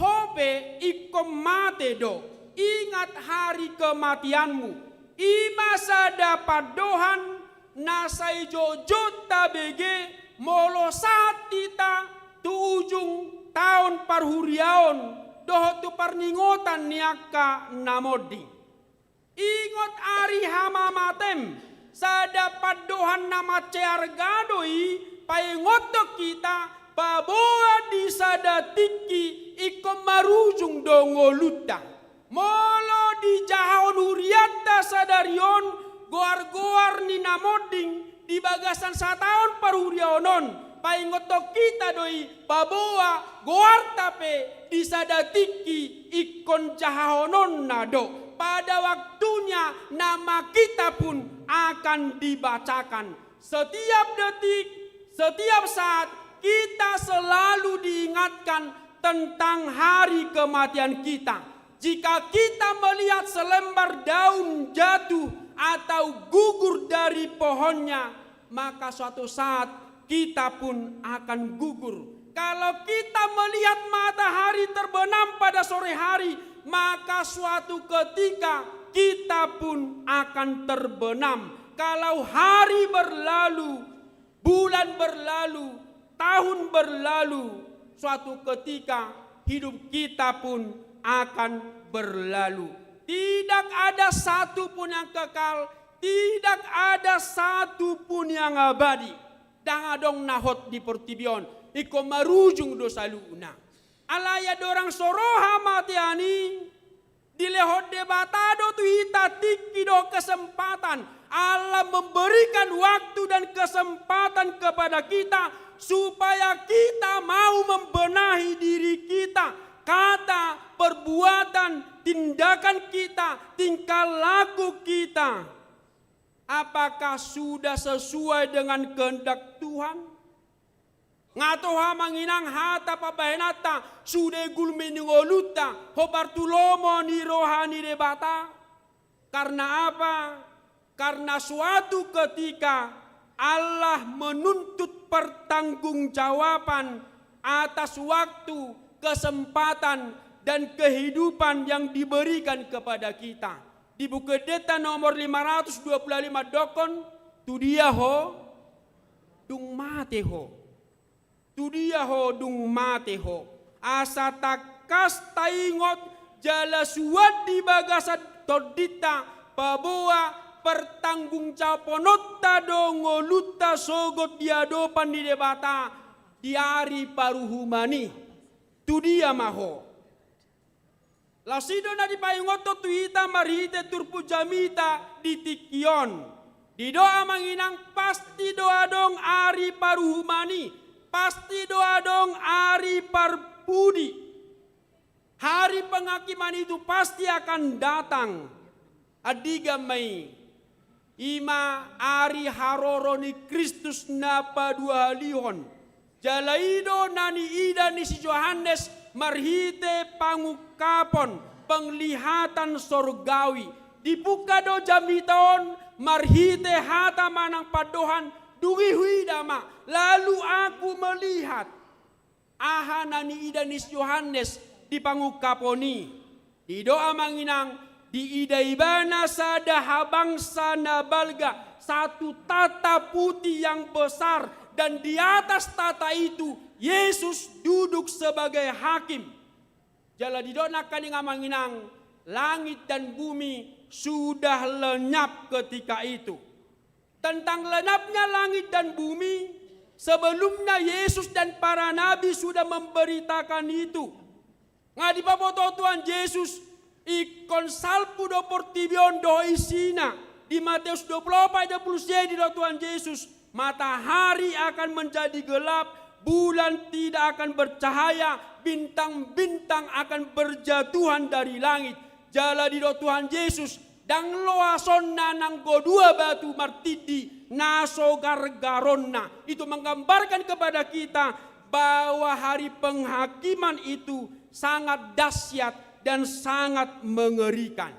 hope ikom mate do, ingat hari kematianmu. Ima sada padohan nasai jojo tabege molo satita tu ujung tahun parhuriaon dohot tu parningotan niaka namodi. Ingot ari hamamatem sada padohan nama ceargadoi paingoto kita paboa di sada tiki ikom marujung dongoluta. Molo di jahon huriata sadarion goar-goar ni namoding di bagasan sataon parhuriaonon paingoto kita doi paboa goar tape di sadatiki ikon jahaonon nado. Pada waktunya nama kita pun akan dibacakan. Setiap detik, setiap saat kita selalu diingatkan tentang hari kematian kita. Jika kita melihat selembar daun jatuh atau gugur dari pohonnya, maka suatu saat kita pun akan gugur. Kalau kita melihat matahari terbenam pada sore hari, maka suatu ketika kita pun akan terbenam. Kalau hari berlalu, bulan berlalu, tahun berlalu, suatu ketika hidup kita pun akan berlalu. Tidak ada satu pun yang kekal, tidak ada satu pun yang abadi. Dangadong nahot di pertibion, iko marujung dosa luna. Alaya dorang soroha matiani, dilehot debatado tu hita tikido kesempatan. Allah memberikan waktu dan kesempatan kepada kita supaya kita mau membenahi diri kita, kata, perbuatan, tindakan kita, tingkah laku kita. Apakah sudah sesuai dengan kehendak Tuhan? Ngatoha manginang hata pabahenata sudah gulmi ningoluta hobartulomo ni rohani debata. Karena apa? Karena suatu ketika Allah menuntut pertanggungjawaban atas waktu, kesempatan, dan kehidupan yang diberikan kepada kita. Di buku data nomor 525 dokon, tu dia ho, dung mate ho. Tu dia ho, dung mate ho. Asa takas taingot jala suat di bagasan todita, paboa, pertanggungjawabonota dongoluta sogot diadopan di debata diari paruhumani. Tu dia maho. Lasido na di payungoto tuita marite turpu jamita di tikion. Di doa manginang pasti doa dong ari paruhumani. Pasti doa dong ari parpudi. Hari penghakiman itu pasti akan datang. Adiga mai. Ima ari haroro ni Kristus napa dua halihon. Jalaido nani ida ni si Yohanes marhite pangukapon penglihatan sorgawi. Dibuka do jamitaon marhite hata manang padohan dungihui dama. Lalu aku melihat aha nani ida ni si Yohanes di pangukaponi. Di doa manginang di ida ibana sada habangsa nabalga satu tata putih yang besar. Dan di atas tata itu Yesus duduk sebagai hakim. Jala didonakan yang manginang langit dan bumi sudah lenyap ketika itu. Tentang lenyapnya langit dan bumi, sebelumnya Yesus dan para nabi sudah memberitakan itu. Ngadi papoto Tuhan Yesus ikon salpu do portibion do isina di Matius 24 ayat 20 di Tuhan Yesus. Matahari akan menjadi gelap, bulan tidak akan bercahaya, bintang-bintang akan berjatuhan dari langit. Jala di Tuhan Yesus, dang loason nanang godua batu martidi naso gargaronna. Itu menggambarkan kepada kita bahwa hari penghakiman itu sangat dahsyat dan sangat mengerikan.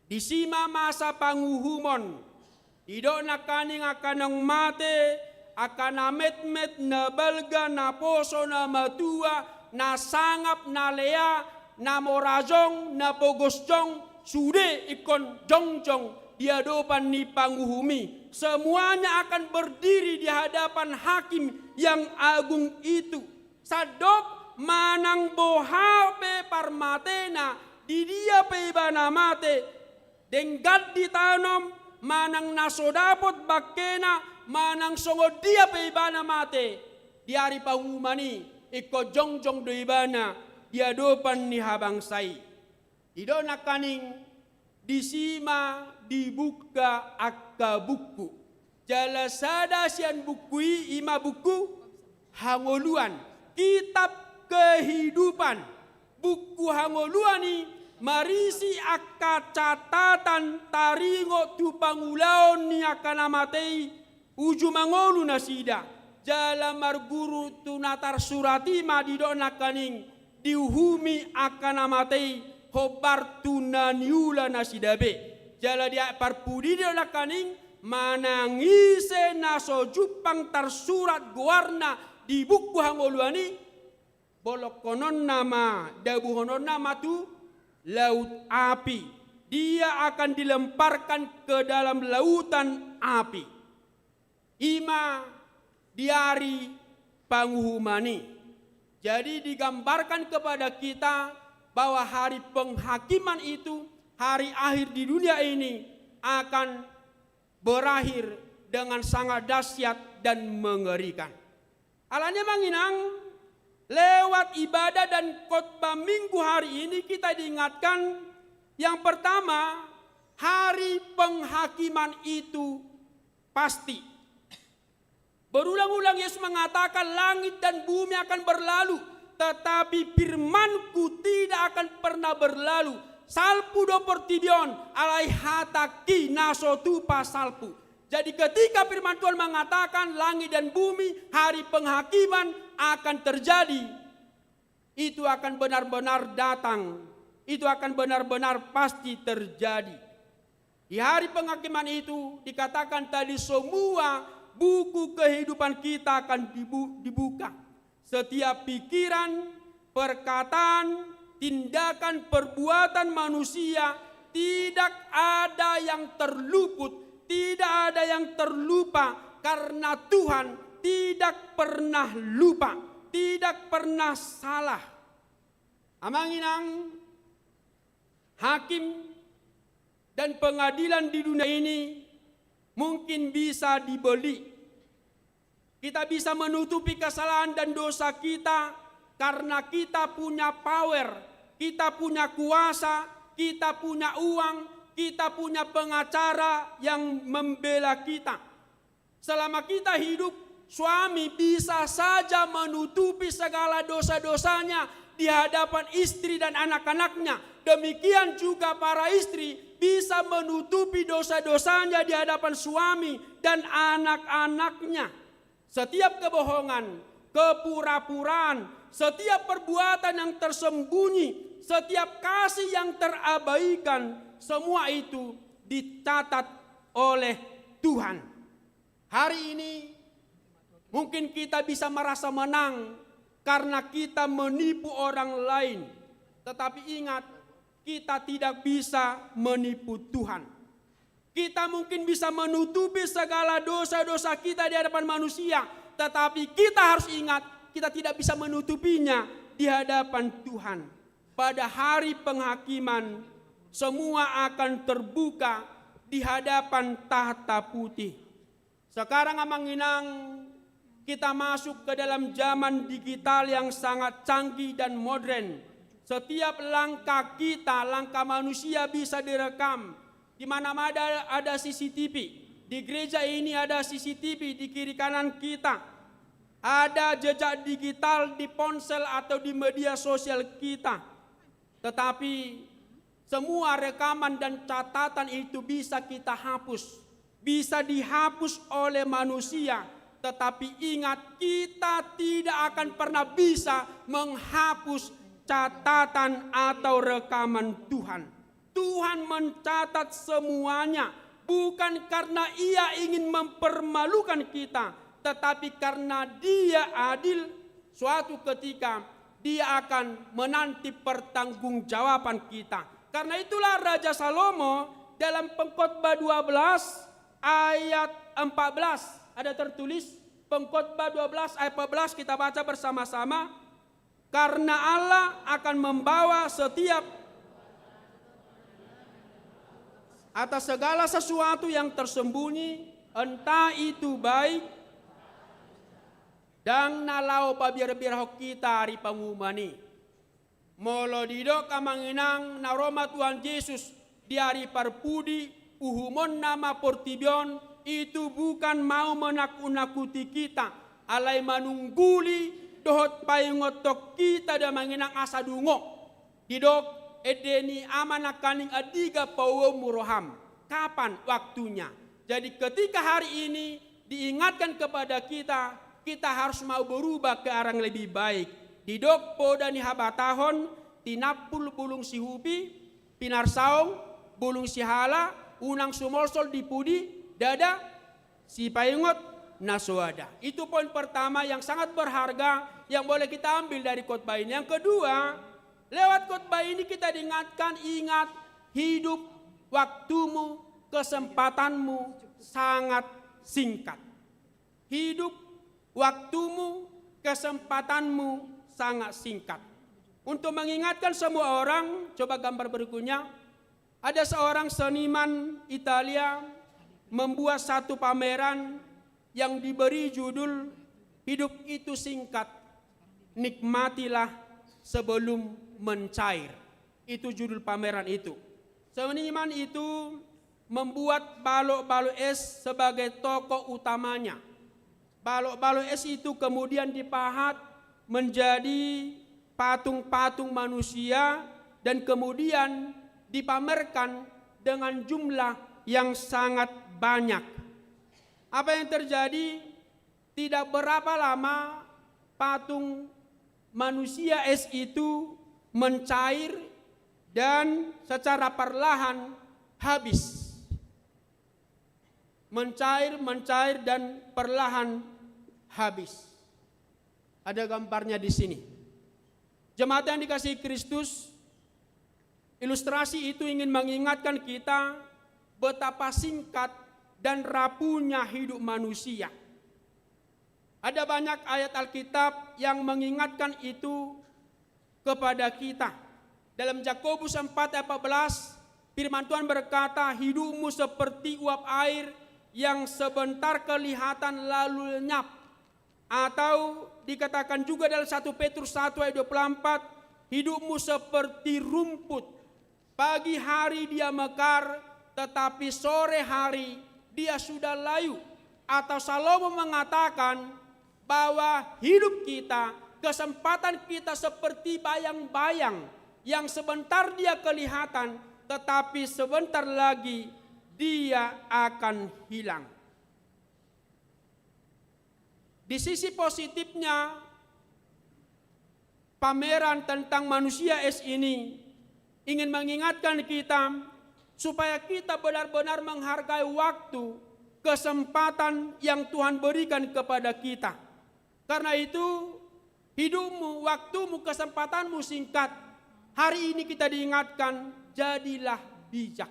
Di sima masa panguhumon, Ido na kaning akanang mate, akana met-met na balga, na poso, na matua, na sangap, na lea, na morazong, na pogosjong, sude ikon jongjong di hadapan ni panguhumi. Semuanya akan berdiri di hadapan hakim yang agung itu. Sadok manang bohape parmatena, di dia pe ibana mate, denggat ditanom, manang nasodapot bakena, manang songod dia pe ibana mate. Di hari pangumani, iko jongjong do ibana, di hadapan ni habangsai. Ido na kaning, disima dibuka akka buku. Jala sada sian bukui ima buku, hangoluan, kitab kehidupan. Buku hangoluan ni, marisi akka catatan taringo tu pangulaon ni akan amatei uju mangolu nasida. Jala marguru tu natar surati madido nakaning diuhumi akan amatei hobar tu naniula nasidabe. Jala dia parpudi do nakaning manangise naso jupang tersurat guarna di buku hangoluani bolok konon nama dabuhonon nama tu laut api. Dia akan dilemparkan ke dalam lautan api. Ima diari panguhumani. Jadi digambarkan kepada kita bahwa hari penghakiman itu, hari akhir di dunia ini akan berakhir dengan sangat dahsyat dan mengerikan. Alanya manginang, lewat ibadah dan khotbah minggu hari ini kita diingatkan yang pertama, hari penghakiman itu pasti. Berulang-ulang Yesus mengatakan langit dan bumi akan berlalu, tetapi firmanku tidak akan pernah berlalu. Salpu do portibion alai hataki nasotu pasalpu. Jadi ketika firman Tuhan mengatakan langit dan bumi hari penghakiman akan terjadi, itu akan benar-benar datang. Itu akan benar-benar pasti terjadi. Di hari penghakiman itu dikatakan tadi semua buku kehidupan kita akan dibuka. Setiap pikiran, perkataan, tindakan, perbuatan manusia tidak ada yang terluput, tidak ada yang terlupa karena Tuhan tidak pernah lupa, tidak pernah salah. Amanginang, hakim dan pengadilan di dunia ini mungkin bisa dibeli. Kita bisa menutupi kesalahan dan dosa kita karena kita punya power, kita punya kuasa, kita punya uang, kita punya pengacara yang membela kita. Selama kita hidup, suami bisa saja menutupi segala dosa-dosanya di hadapan istri dan anak-anaknya. Demikian juga para istri bisa menutupi dosa-dosanya di hadapan suami dan anak-anaknya. Setiap kebohongan, kepura-puraan, setiap perbuatan yang tersembunyi, setiap kasih yang terabaikan, semua itu dicatat oleh Tuhan. Hari ini mungkin kita bisa merasa menang karena kita menipu orang lain. Tetapi ingat, kita tidak bisa menipu Tuhan. Kita mungkin bisa menutupi segala dosa-dosa kita di hadapan manusia. Tetapi kita harus ingat, kita tidak bisa menutupinya di hadapan Tuhan. Pada hari penghakiman, semua akan terbuka di hadapan tahta putih. Sekarang amanginang, kita masuk ke dalam zaman digital yang sangat canggih dan modern. Setiap langkah kita, langkah manusia bisa direkam. Di mana-mana ada CCTV. Di gereja ini ada CCTV di kiri kanan kita. Ada jejak digital di ponsel atau di media sosial kita. Tetapi semua rekaman dan catatan itu bisa kita hapus. Bisa dihapus oleh manusia. Tetapi ingat, kita tidak akan pernah bisa menghapus catatan atau rekaman Tuhan. Tuhan mencatat semuanya, bukan karena Ia ingin mempermalukan kita, tetapi karena Dia adil. Suatu ketika Dia akan menanti pertanggungjawaban kita. Karena itulah Raja Salomo dalam Pengkhotbah 12 ayat 14 ada tertulis, Pengkhotbah 12 ayat 14 kita baca bersama-sama. Karena Allah akan membawa setiap atas segala sesuatu yang tersembunyi, entah itu baik dan nalau pabiar-biar kita hari pengumani. Molo didok kamanginang naroma Tuhan Yesus di hari parpudi uhumon nama portibion itu bukan mau menakut-nakuti kita, alai manungguli dohot payungotok kita dan manginang asa dungo. Didok edeni amanah kaning adiga pawo muroham. Kapan waktunya? Jadi ketika hari ini diingatkan kepada kita, kita harus mau berubah ke arah yang lebih baik. Didok poda ni habatahon, tinapul bulung si hupi, pinar saung, bulung si hala, unang sumolsol dipudi, dada si paingot nasoada. Itu poin pertama yang sangat berharga yang boleh kita ambil dari khotbah ini. Yang kedua, lewat khotbah ini kita diingatkan, ingat hidup waktumu, kesempatanmu sangat singkat. Hidup waktumu, kesempatanmu sangat singkat. Untuk mengingatkan semua orang, coba gambar berikutnya. Ada seorang seniman Italia membuat satu pameran yang diberi judul Hidup itu singkat, nikmatilah sebelum mencair. Itu judul pameran itu. Seniman itu membuat balok-balok es sebagai tokoh utamanya. Balok-balok es itu kemudian dipahat menjadi patung-patung manusia dan kemudian dipamerkan dengan jumlah yang sangat banyak. Apa yang terjadi? Tidak berapa lama patung manusia es itu mencair dan secara perlahan habis. Mencair dan perlahan habis. Ada gambarnya di sini. Jemaat yang dikasihi Kristus, ilustrasi itu ingin mengingatkan kita betapa singkat dan rapuhnya hidup manusia. Ada banyak ayat Alkitab yang mengingatkan itu kepada kita. Dalam Yakobus 4 ayat 14, firman Tuhan berkata, hidupmu seperti uap air yang sebentar kelihatan lalu lenyap. Atau dikatakan juga dalam 1 Petrus 1 ayat 24, hidupmu seperti rumput. Pagi hari dia mekar, tetapi sore hari dia sudah layu. Atau Salomo mengatakan bahwa hidup kita, kesempatan kita seperti bayang-bayang yang sebentar dia kelihatan, tetapi sebentar lagi dia akan hilang. Di sisi positifnya, pameran tentang manusia es ini ingin mengingatkan kita supaya kita benar-benar menghargai waktu, kesempatan yang Tuhan berikan kepada kita. Karena itu, hidupmu, waktumu, kesempatanmu singkat. Hari ini kita diingatkan, jadilah bijak.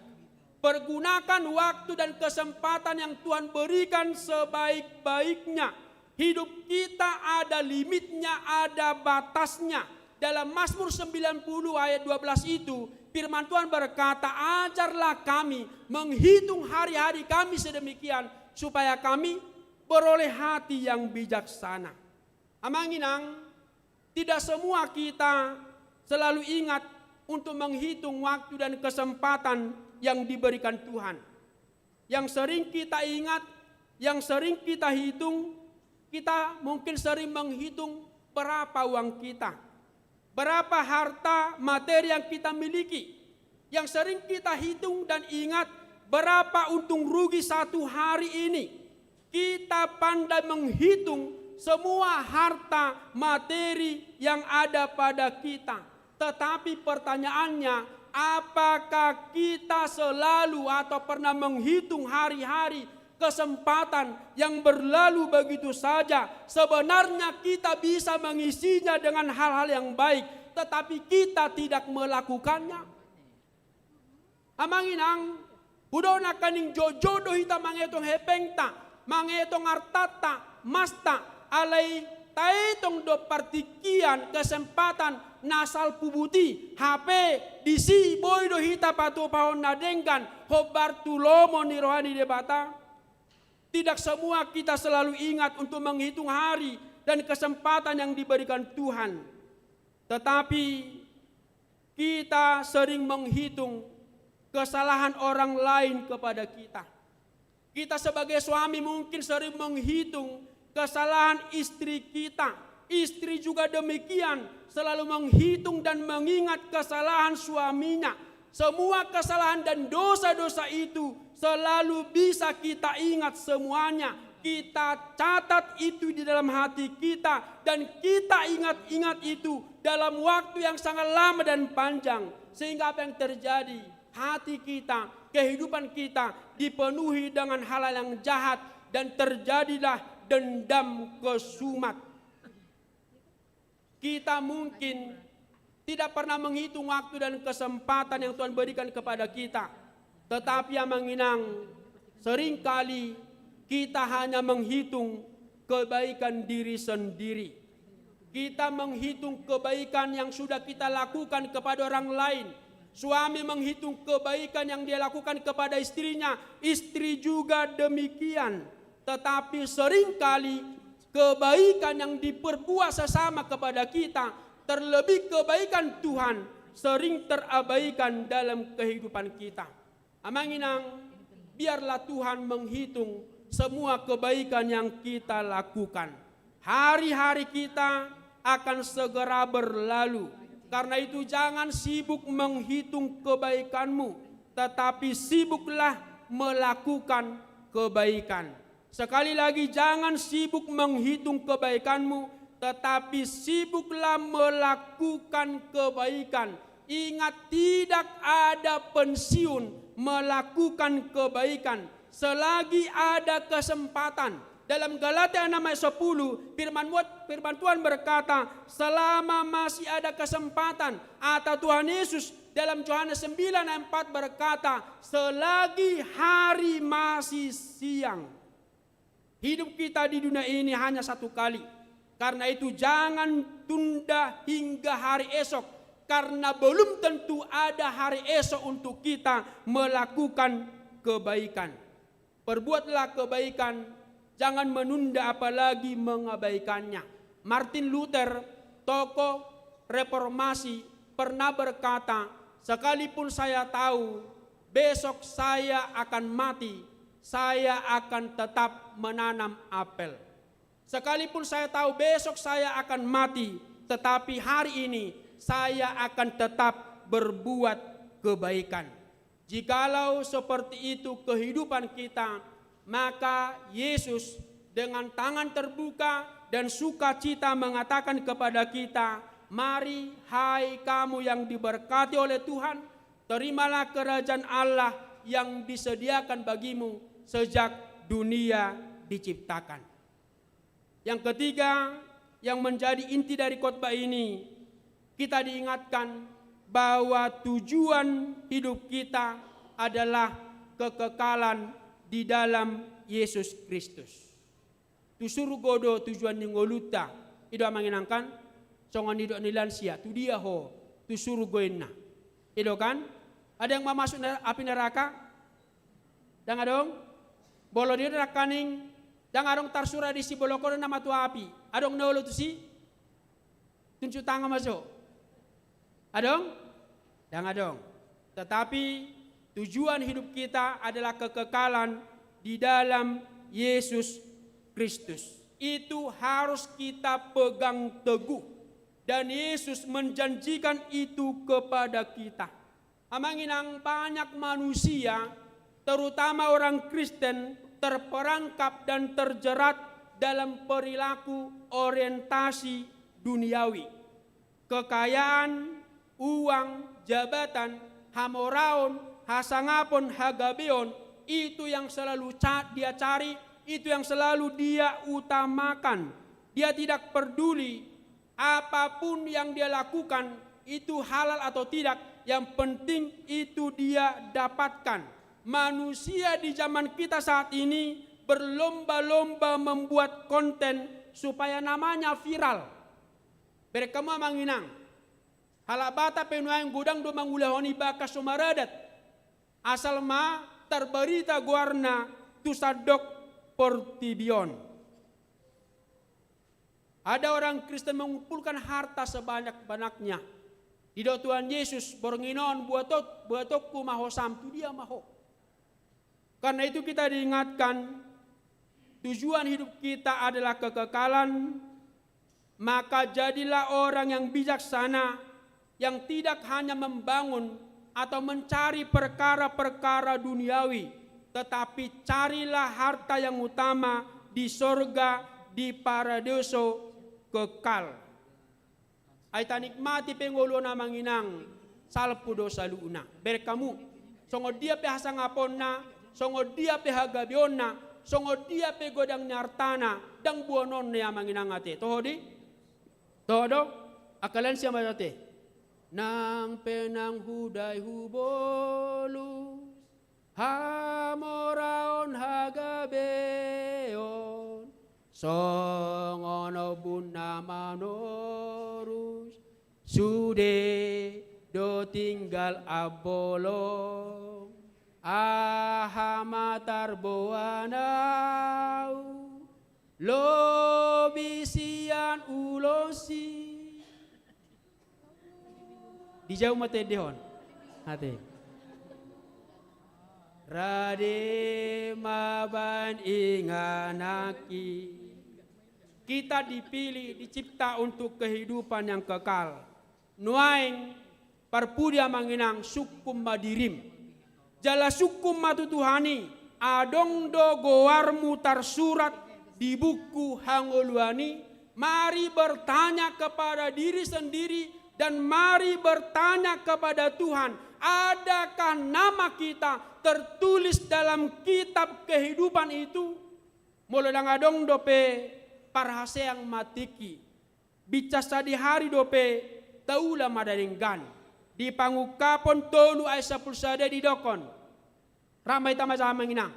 Pergunakan waktu dan kesempatan yang Tuhan berikan sebaik-baiknya. Hidup kita ada limitnya, ada batasnya. Dalam Mazmur 90 ayat 12 itu, firman Tuhan berkata, ajarlah kami menghitung hari-hari kami sedemikian, supaya kami beroleh hati yang bijaksana. Amanginang, tidak semua kita selalu ingat untuk menghitung waktu dan kesempatan yang diberikan Tuhan. Yang sering kita ingat, yang sering kita hitung, kita mungkin sering menghitung berapa uang kita, berapa harta materi yang kita miliki. Yang sering kita hitung dan ingat berapa untung rugi satu hari ini. Kita pandai menghitung semua harta materi yang ada pada kita. Tetapi pertanyaannya, apakah kita selalu atau pernah menghitung hari-hari, kesempatan yang berlalu begitu saja? Sebenarnya kita bisa mengisinya dengan hal-hal yang baik, tetapi kita tidak melakukannya. Amanginang, budona kaning jojodo hita mangetong hepengta, mangetong artata, masta, alai taetong do partikian kesempatan nasal pubuti, HP, disi boy do hita patu pahon nadengkan, hobar tulomo ni rohani debata. Tidak semua kita selalu ingat untuk menghitung hari dan kesempatan yang diberikan Tuhan. Tetapi kita sering menghitung kesalahan orang lain kepada kita. Kita sebagai suami mungkin sering menghitung kesalahan istri kita. Istri juga demikian, selalu menghitung dan mengingat kesalahan suaminya. Semua kesalahan dan dosa-dosa itu selalu bisa kita ingat semuanya. Kita catat itu di dalam hati kita dan kita ingat-ingat itu dalam waktu yang sangat lama dan panjang. Sehingga apa yang terjadi? Hati kita kehidupan kita dipenuhi dengan hal-hal yang jahat dan terjadilah dendam kesumat. Kita mungkin tidak pernah menghitung waktu dan kesempatan yang Tuhan berikan kepada kita. Tetapi yang menginang, seringkali kita hanya menghitung kebaikan diri sendiri. Kita menghitung kebaikan yang sudah kita lakukan kepada orang lain. Suami menghitung kebaikan yang dia lakukan kepada istrinya, istri juga demikian. Tetapi seringkali kebaikan yang diperbuat sesama kepada kita, terlebih kebaikan Tuhan, sering terabaikan dalam kehidupan kita. Amanginang, biarlah Tuhan menghitung semua kebaikan yang kita lakukan. Hari-hari kita akan segera berlalu. Karena itu jangan sibuk menghitung kebaikanmu, tetapi sibuklah melakukan kebaikan. Sekali lagi, jangan sibuk menghitung kebaikanmu, tetapi sibuklah melakukan kebaikan. Ingat, tidak ada pensiun melakukan kebaikan selagi ada kesempatan. Dalam Galatia 6 ayat 10, firman Tuhan berkata, selama masih ada kesempatan, atau Tuhan Yesus dalam Yohanes 9 ayat 4 berkata, selagi hari masih siang. Hidup kita di dunia ini hanya satu kali. Karena itu jangan tunda hingga hari esok, karena belum tentu ada hari esok untuk kita melakukan kebaikan. Perbuatlah kebaikan, jangan menunda apalagi mengabaikannya. Martin Luther, tokoh reformasi, pernah berkata, sekalipun saya tahu besok saya akan mati, saya akan tetap menanam apel. Sekalipun saya tahu besok saya akan mati, tetapi hari ini saya akan tetap berbuat kebaikan. Jikalau seperti itu kehidupan kita, maka Yesus dengan tangan terbuka dan sukacita mengatakan kepada kita, mari hai kamu yang diberkati oleh Tuhan, terimalah kerajaan Allah yang disediakan bagimu sejak dunia diciptakan. Yang ketiga, yang menjadi inti dari khotbah ini, kita diingatkan bahwa tujuan hidup kita adalah kekekalan di dalam Yesus Kristus. Tusuru godo tujuan ningoluta, itu mengenangkan, songan hidup nilansia, tu dia ho, tusuru goena. Itu kan, ada yang mau masuk api neraka? Jangan dong, bolo dia nerakaning, jangan dong tarsura di si bolokoro nama tu api. Adong nolo tu si, tunjuk tangan masuk. Adong? Jangan dong. Tetapi tujuan hidup kita adalah kekekalan di dalam Yesus Kristus. Itu harus kita pegang teguh. Dan Yesus menjanjikan itu kepada kita. Amanginang banyak manusia, terutama orang Kristen, terperangkap dan terjerat dalam perilaku orientasi duniawi. Kekayaan, uang, jabatan, hamoraon, hasangapon, hagabeon, itu yang selalu dia cari, itu yang selalu dia utamakan. Dia tidak peduli apapun yang dia lakukan, itu halal atau tidak, yang penting itu dia dapatkan. Manusia di zaman kita saat ini berlomba-lomba membuat konten supaya namanya viral. Berkema manginang. Halabata penuaing gudang do mangulahoni baka sumaradat. Asal ma terberita guarna tusadok portibion. Ada orang Kristen mengumpulkan harta sebanyak-banyaknya. Tidak Tuhan Yesus bornginon buatokku mahosam tu dia maho. Karena itu kita diingatkan tujuan hidup kita adalah kekekalan. Maka jadilah orang yang bijaksana, yang tidak hanya membangun atau mencari perkara-perkara duniawi, tetapi carilah harta yang utama di sorga, di paradiso kekal. Ay tanikmati pengolo na manginang salpudo saluna. Berkamu, songo dia pe hasangaponna, songo dia pe hagabionna, songo dia pe godang nyartana, dang buonon ya manginangate. Tohodi, todo, akalan siya mayate. Nang penang huday hubolu, hamoraon hagabeon, songono bunna manorus, sude do tinggal abolong, ahamatar boanau, lobisian ulosi. Di jauh mate dehon, hati. Rade maban inganaki. Kita dipilih, dicipta untuk kehidupan yang kekal. Nuaing parpudia manginang sukum madirim. Jala sukum matutuhani, adong do goarmu tersurat di buku Hangoluani. Mari bertanya kepada diri sendiri dan mari bertanya kepada Tuhan, adakah nama kita tertulis dalam kitab kehidupan itu? Mulai adong dope parhase yang matiki, bicasa di hari dope taula madaringgan, di pangukapon tolu ay sapulsada di dokon, ramai tama sama nginang,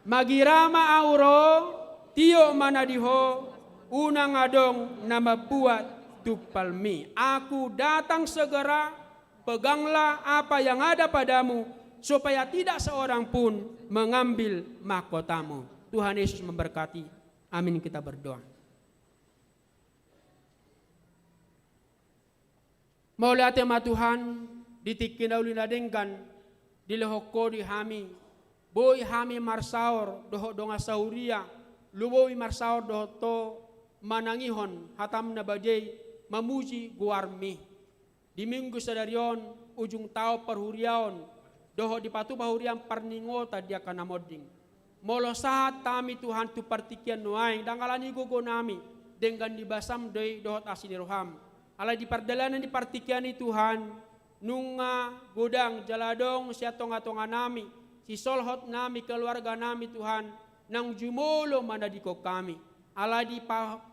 magirama auro, tio manadiho, unang adong nama buat tupalmi. Aku datang segera, peganglah apa yang ada padamu, supaya tidak seorang pun mengambil mahkotamu. Tuhan Yesus memberkati. Amin, kita berdoa. Maulia tema Tuhan, ditikin ulin ladengkan, dilehoko di hami, boy hami marsaor, doho donga sauria, luboy marsaor doho to manangihon, hatam na bajay, memuji guarmi. Di minggu sadarion ujung tao perhuriaon doho di patu bahurian parningota dia kana moding. Molo saat tami Tuhan tu partikian nuaing dangalani gogo nami dengan dibasam doi dohot asini roham. Alai di pardalanan di partikiani Tuhan nunga godang jaladong sia tonga-tonga nami si solhot nami keluarga nami Tuhan nang jumolo manadiko kami. Alai di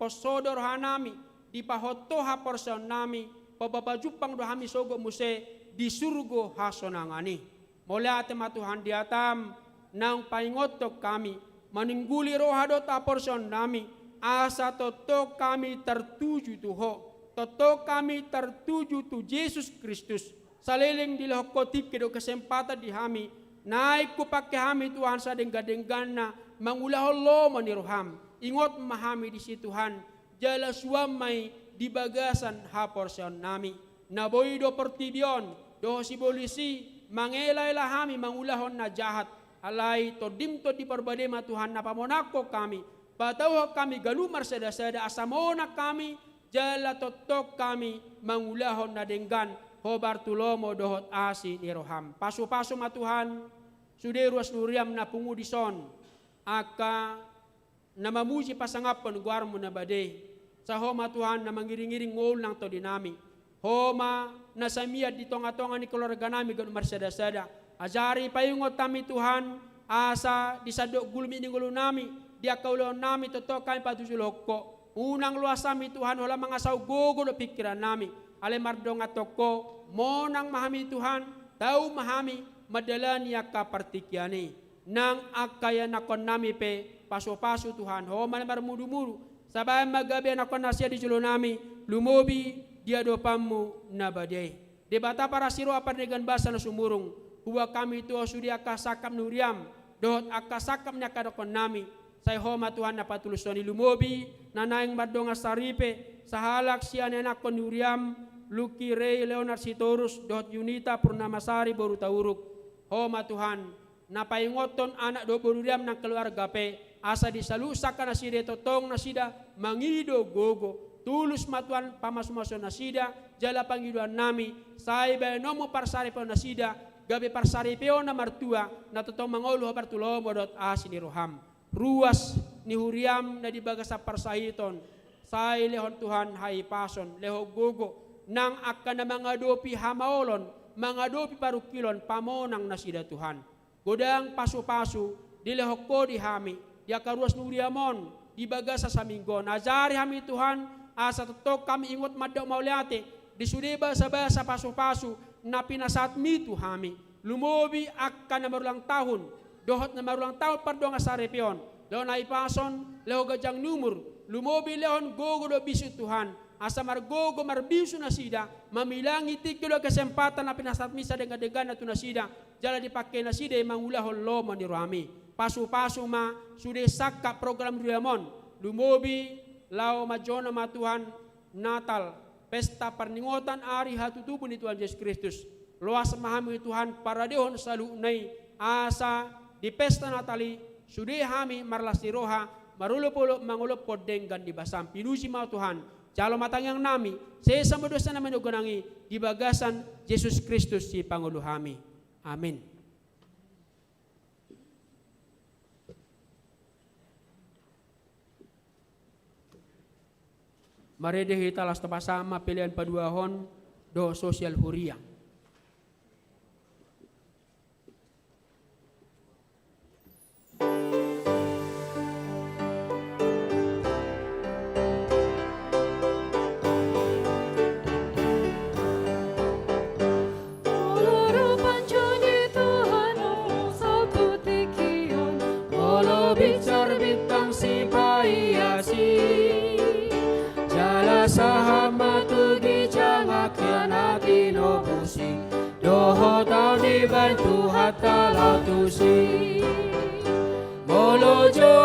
posodor hanami di pahotoha porson nami, pababajupang dohami sogo muse, di surgo hasonangani. Mulai tema Tuhan diatam, nang paingotok kami, meningguli rohadot porson nami, asa toto kami tertuju tuho, toto kami tertuju tu Yesus Kristus, saliling dilahokotip kedo kesempatan di hami, naik ku pakai hami Tuhan sadengga-denggana, mangulaholo maniroham, ingot mahami di situ Tuhan, jala suamai di bagasan haporsion nami. Naboy do pertibion, do si polisi, mangelailah hami mangulahon na jahat. Alay to dimto di perbadema Tuhan na pamonako kami. Patawag kami galumar sada-sada asamona kami, jala totok kami mangulahon na denggan. Hobar tulomo dohot asi ni roham. Paso-paso matuhan, suderuas nuriam na pungudison. Aka na mamuji pasangapon guarmo na bade. Sa homa Tuhan na mangiring-iring ngol ng to dinami. Homa na samia di tonga-tonga ni keluarga nami gano marsada-sada. Ajari payungot kami Tuhan, asa di sadok gulmi ni ngulo nami, di akaulo nami totoo kami patusuloko. Unang luasami Tuhan, wala mga saugogo no pikiran nami. Alemardong at toko, monang mahami Tuhan, tau mahami, madala niya kapartikyani. Nang akayan akon nami pe, paso-paso Tuhan, homa na marmudu-mudu. Sabay magabi na kon nasya di julo nami, lumobi dia dopamu na badai. Debata para siro apa dengan basa na sumurung, huwa kami tu sudi akasakam nuriam, dohot akasakam nya kadokon nami. Say homa Tuhan na patulusoni lumobi, nanaing madonga saripe, sahalak siya nenak kon nuriam, Luki Ray Leonard Sitorus, dohot Yunita Purnamasari Boru Tauruk. Homa Tuhan, napaingoton anak do boruriam ng keluarga pe, asa disalusakan na sida totong na sida mangido gogo tulus matuan pamasumaso na sida jala pangiduan nami say bayanomo parsaripon na sida gabi parsaripon na martua na totong mangolo habartulo modot asini roham ruas ni huriam na dibaga sa parsahiton say lehon Tuhan hay pason leho gogo nang akan na mga dopi hamaolon mangadopi parukilon pamonang nasida Tuhan. Godang pasu-pasu dilehoko di hami, dia karuas nuriamon di bagasa saminggo. Nazari hami Tuhan, asa tetok kami ingot madok mauliate, disudeba sabasa pasu-pasu na pinasat mi Tuhami. Lumobi akan na marulang tahun, dohot na marulang tahun pardong asarepion. Leon ay pason, leho gajang numur, lumobi leon gogo do bisu Tuhan, asa margogo marbisu na sida, mamilangi tikilo kesempatan na pinasat misa dengan na tunasida, jala dipakai na sida mangulahon lomo ni rohami. Pasu-pasu ma sudah sakka program Riamon, lumobi lao majona ma Tuhan Natal, pesta perningotan ari hatutubu ni Tuhan Yesus Kristus. Luas memahami Tuhan para dehon selalu nai asa di pesta Natali sudah hami marlas di roha marulup-ulup mangulup podeng gan di basam pinusi mau Tuhan calo matang yang nami sesa dosa nama nugonangi di bagasan Yesus Kristus si pangulu hami. Amin. Mari kita las sama pilihan paduahon do sosial huria. Sahama tugi jangak yanati nobusi doho tau dibantu hatta lautusi molojo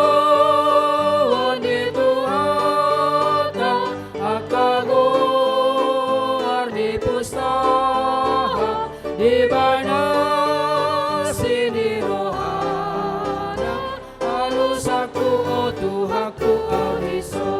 wandi tuhata akago ardi pustaha di bana sini rohana alusaku o tuhaku ariso.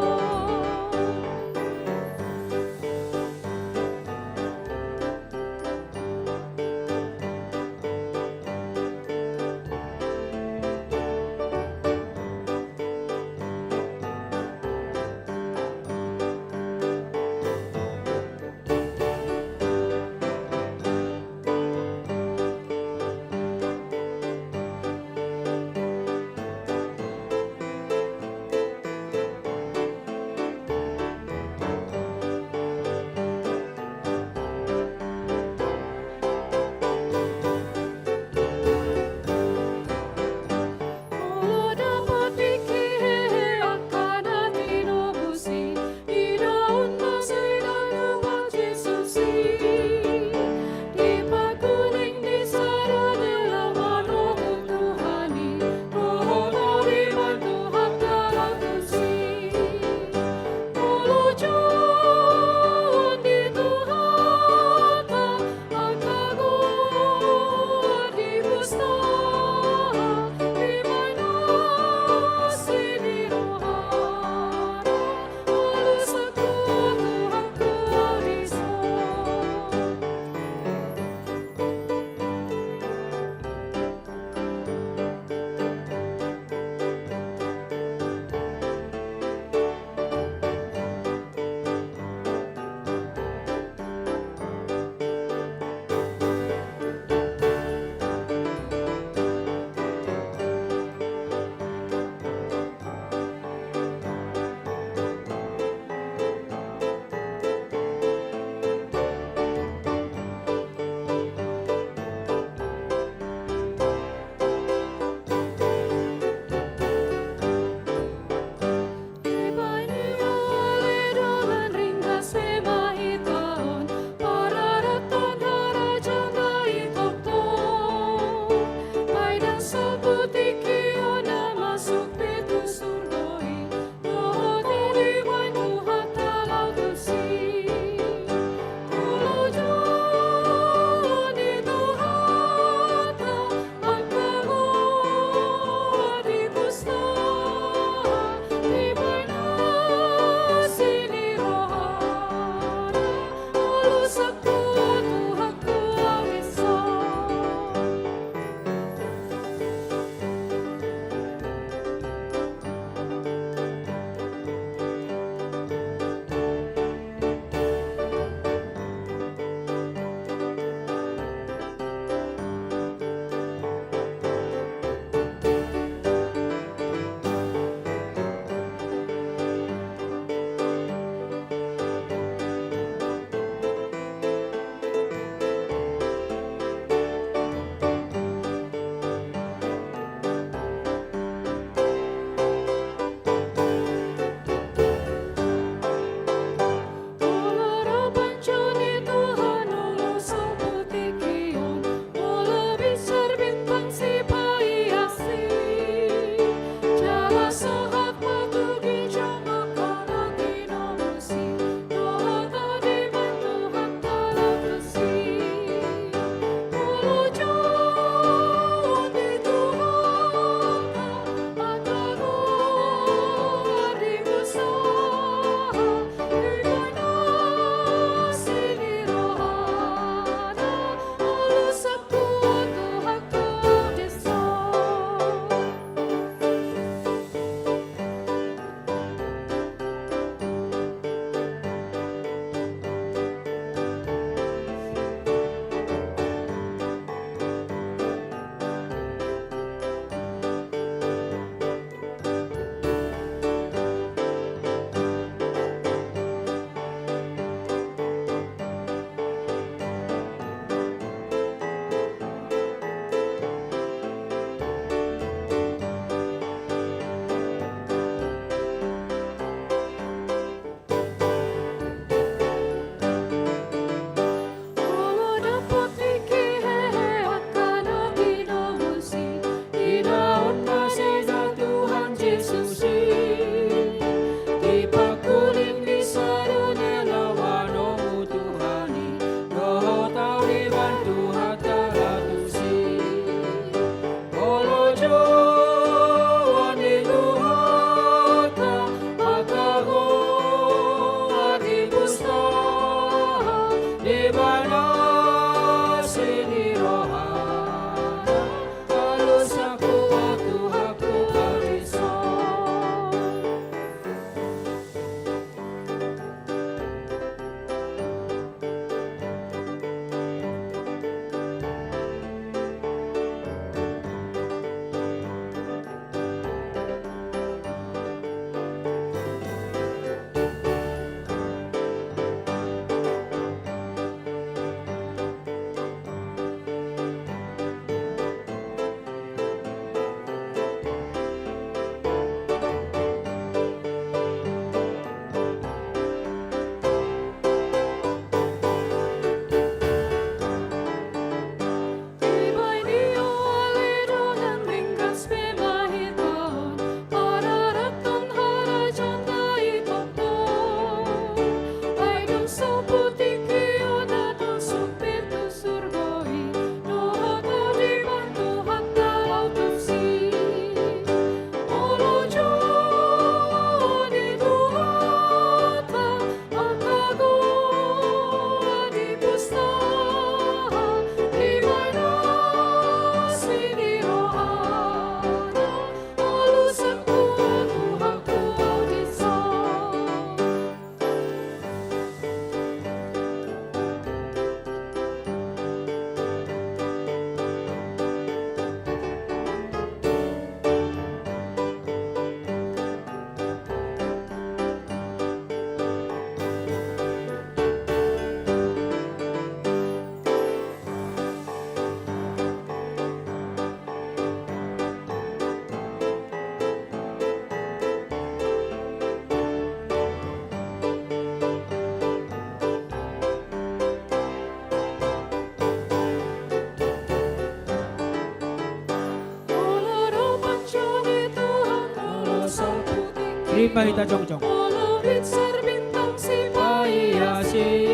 Ripa hita jong-jong. Langit serbintang si paiasi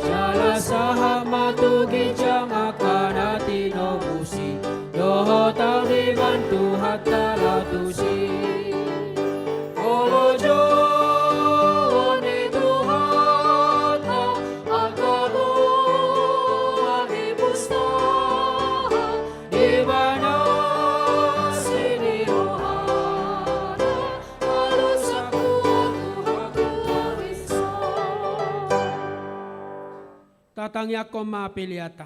Jala saha matugi jang akan hati nobusi Doho tau dibantu hatta latusi Olojo ni Tuhan akalu arhi pustaha Ibana sini rohana Halus aku bisa Tatangi ako mapiliata.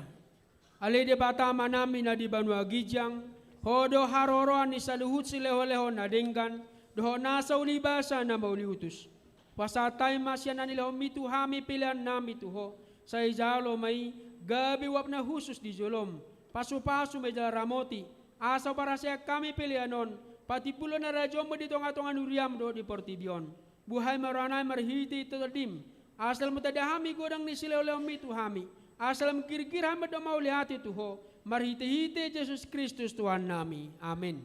Ali de bata manami na di Banua Gijang, hodo haroroan ni saluhut si leho-leho na denggan, doho nasa ulibasa na mauliutus. Pasatay masya na nileho mitu hami pilihan nami tuho, sa ijalo may gabi wap na husus di jolom, pasu-pasu medal ramoti, asa para siya kami pilihanon, pati pulo na radyo mo dito nga tongan uriam do di Portibion. Buhay maranay marhiti ito dim, asal mo tadahami godang ni sileho-leho mitu hami, asal mkirikir hamad na maulihati tuho, marhiti-hiti Jesus Kristus Tuhan nami. Amin.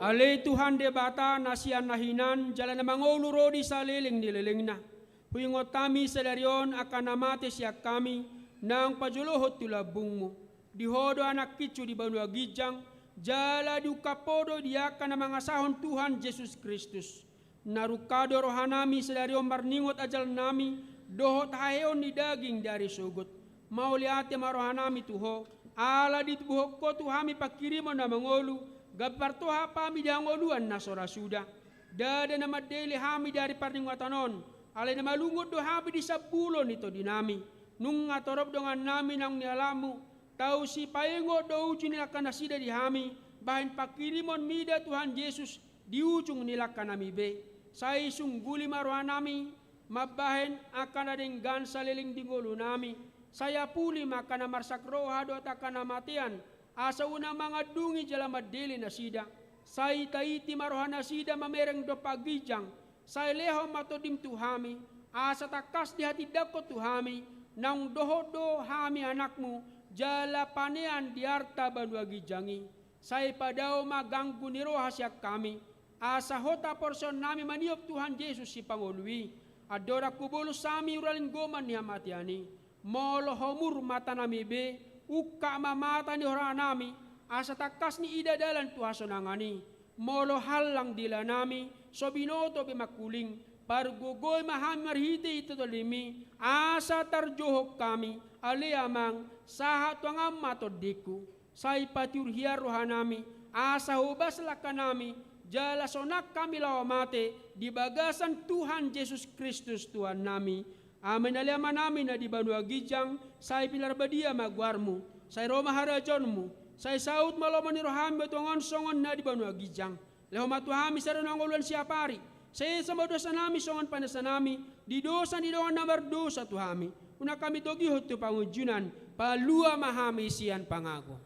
Ale Tuhan de bata nasian nahinan jalan na mangulu rodi sa liling nililing na. Huyungot kami sa darion akan namate siya kami nang pajulohot tulabung mo. Dihodo anak kicu di Banua Gijang, jala di ukapodo diakan na mga sahon Tuhan Jesus Kristus. Narukado rohanami sa darion marningot ajal nami, dohot haheon ni daging dari sugot. Mauliate marohanami tuho, ala ditubuhok ko tuhami pakirimo na mangulu, gaparto hapami dangoluan na sorasuda. Dada na madeli hami dari parningwatanon. Alay na malungod do hami di sabulon ito dinami. Nung atorob dengan nami nang nialamu. Tau si paengo do ujung nila kanasida di hami. Bahin pakirimon mida Tuhan Yesus di ujung nila kanami be. Sa isung guli maruhan nami. Mabahin akan ading gansa liling dingolo nami. Saya puli maka na marsak roha do akan namatian. Asa una mga dungi jala madeli na sida. Sa itaiti marohan na sida mamereng do pagijang. Sa leho matodim tuhami. Asa takas di hati dako tuhami. Nang doho-do hami anakmu. Jala panean di arta Banua Gijangi. Sa ipadao maganggu ni roha siya kami. Asa hota porson nami maniop Tuhan Yesus si Pangulwi. Adora kubulo sami uralin goman ni hamatiani. Molo homur mata nami be. Uka mamata ni orang nami, asa takas ni ida dalan tuhaso nangani. Molo halang dila nami, so binoto bimakuling, pargugoy mahami marhiti ito tolimi, asa tarjohok kami, aliamang saha tuangam matodiku, sa ipatiur hiyaruhan nami, asa hubas laka nami, jala sonak kami lawamate, di bagasan Tuhan Yesus Kristus Tuhan nami. Amin aliama namin na di Banua Gijang, say pinarbadia magwarmo, say Roma harajonmo, say saut malomani rohami betongon songon na di Banua Gijang. Leho matuhami sa rin ang uluan siya pari, say sa madosa nami songon panasanami, di dosa ni doon na mardosa tuhami. Una kami togihot to pangujunan, palua mahami siyan pangago.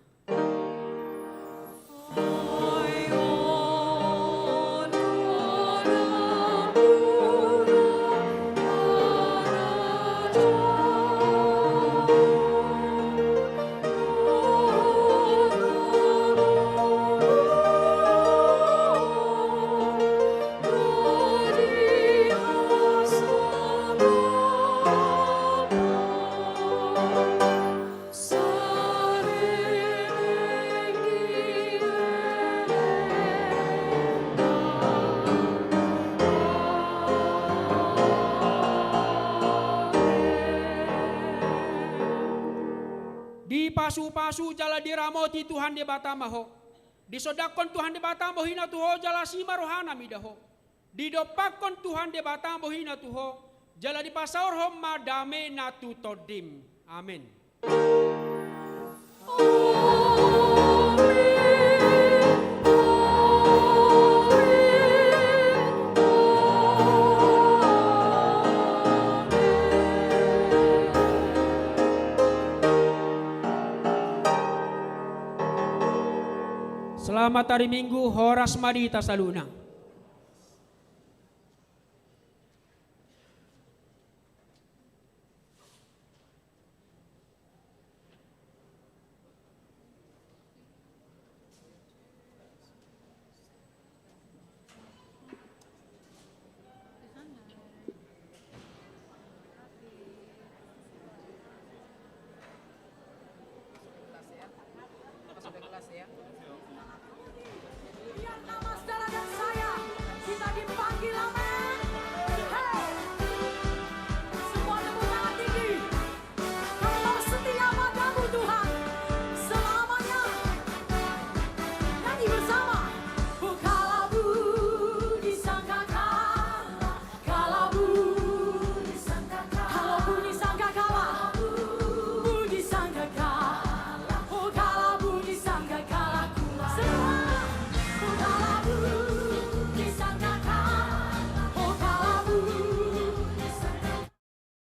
Pasu-pasu jala diramoti Tuhan di batamaho. Disodakon Tuhan di batamaho hina tuho jala sima rohana midaho. Didopakon Tuhan de batang bohina tuho. Jala di pasaur homma dame na tu todim. Amin. Selamat hari Minggu, Horas Madita Saluna.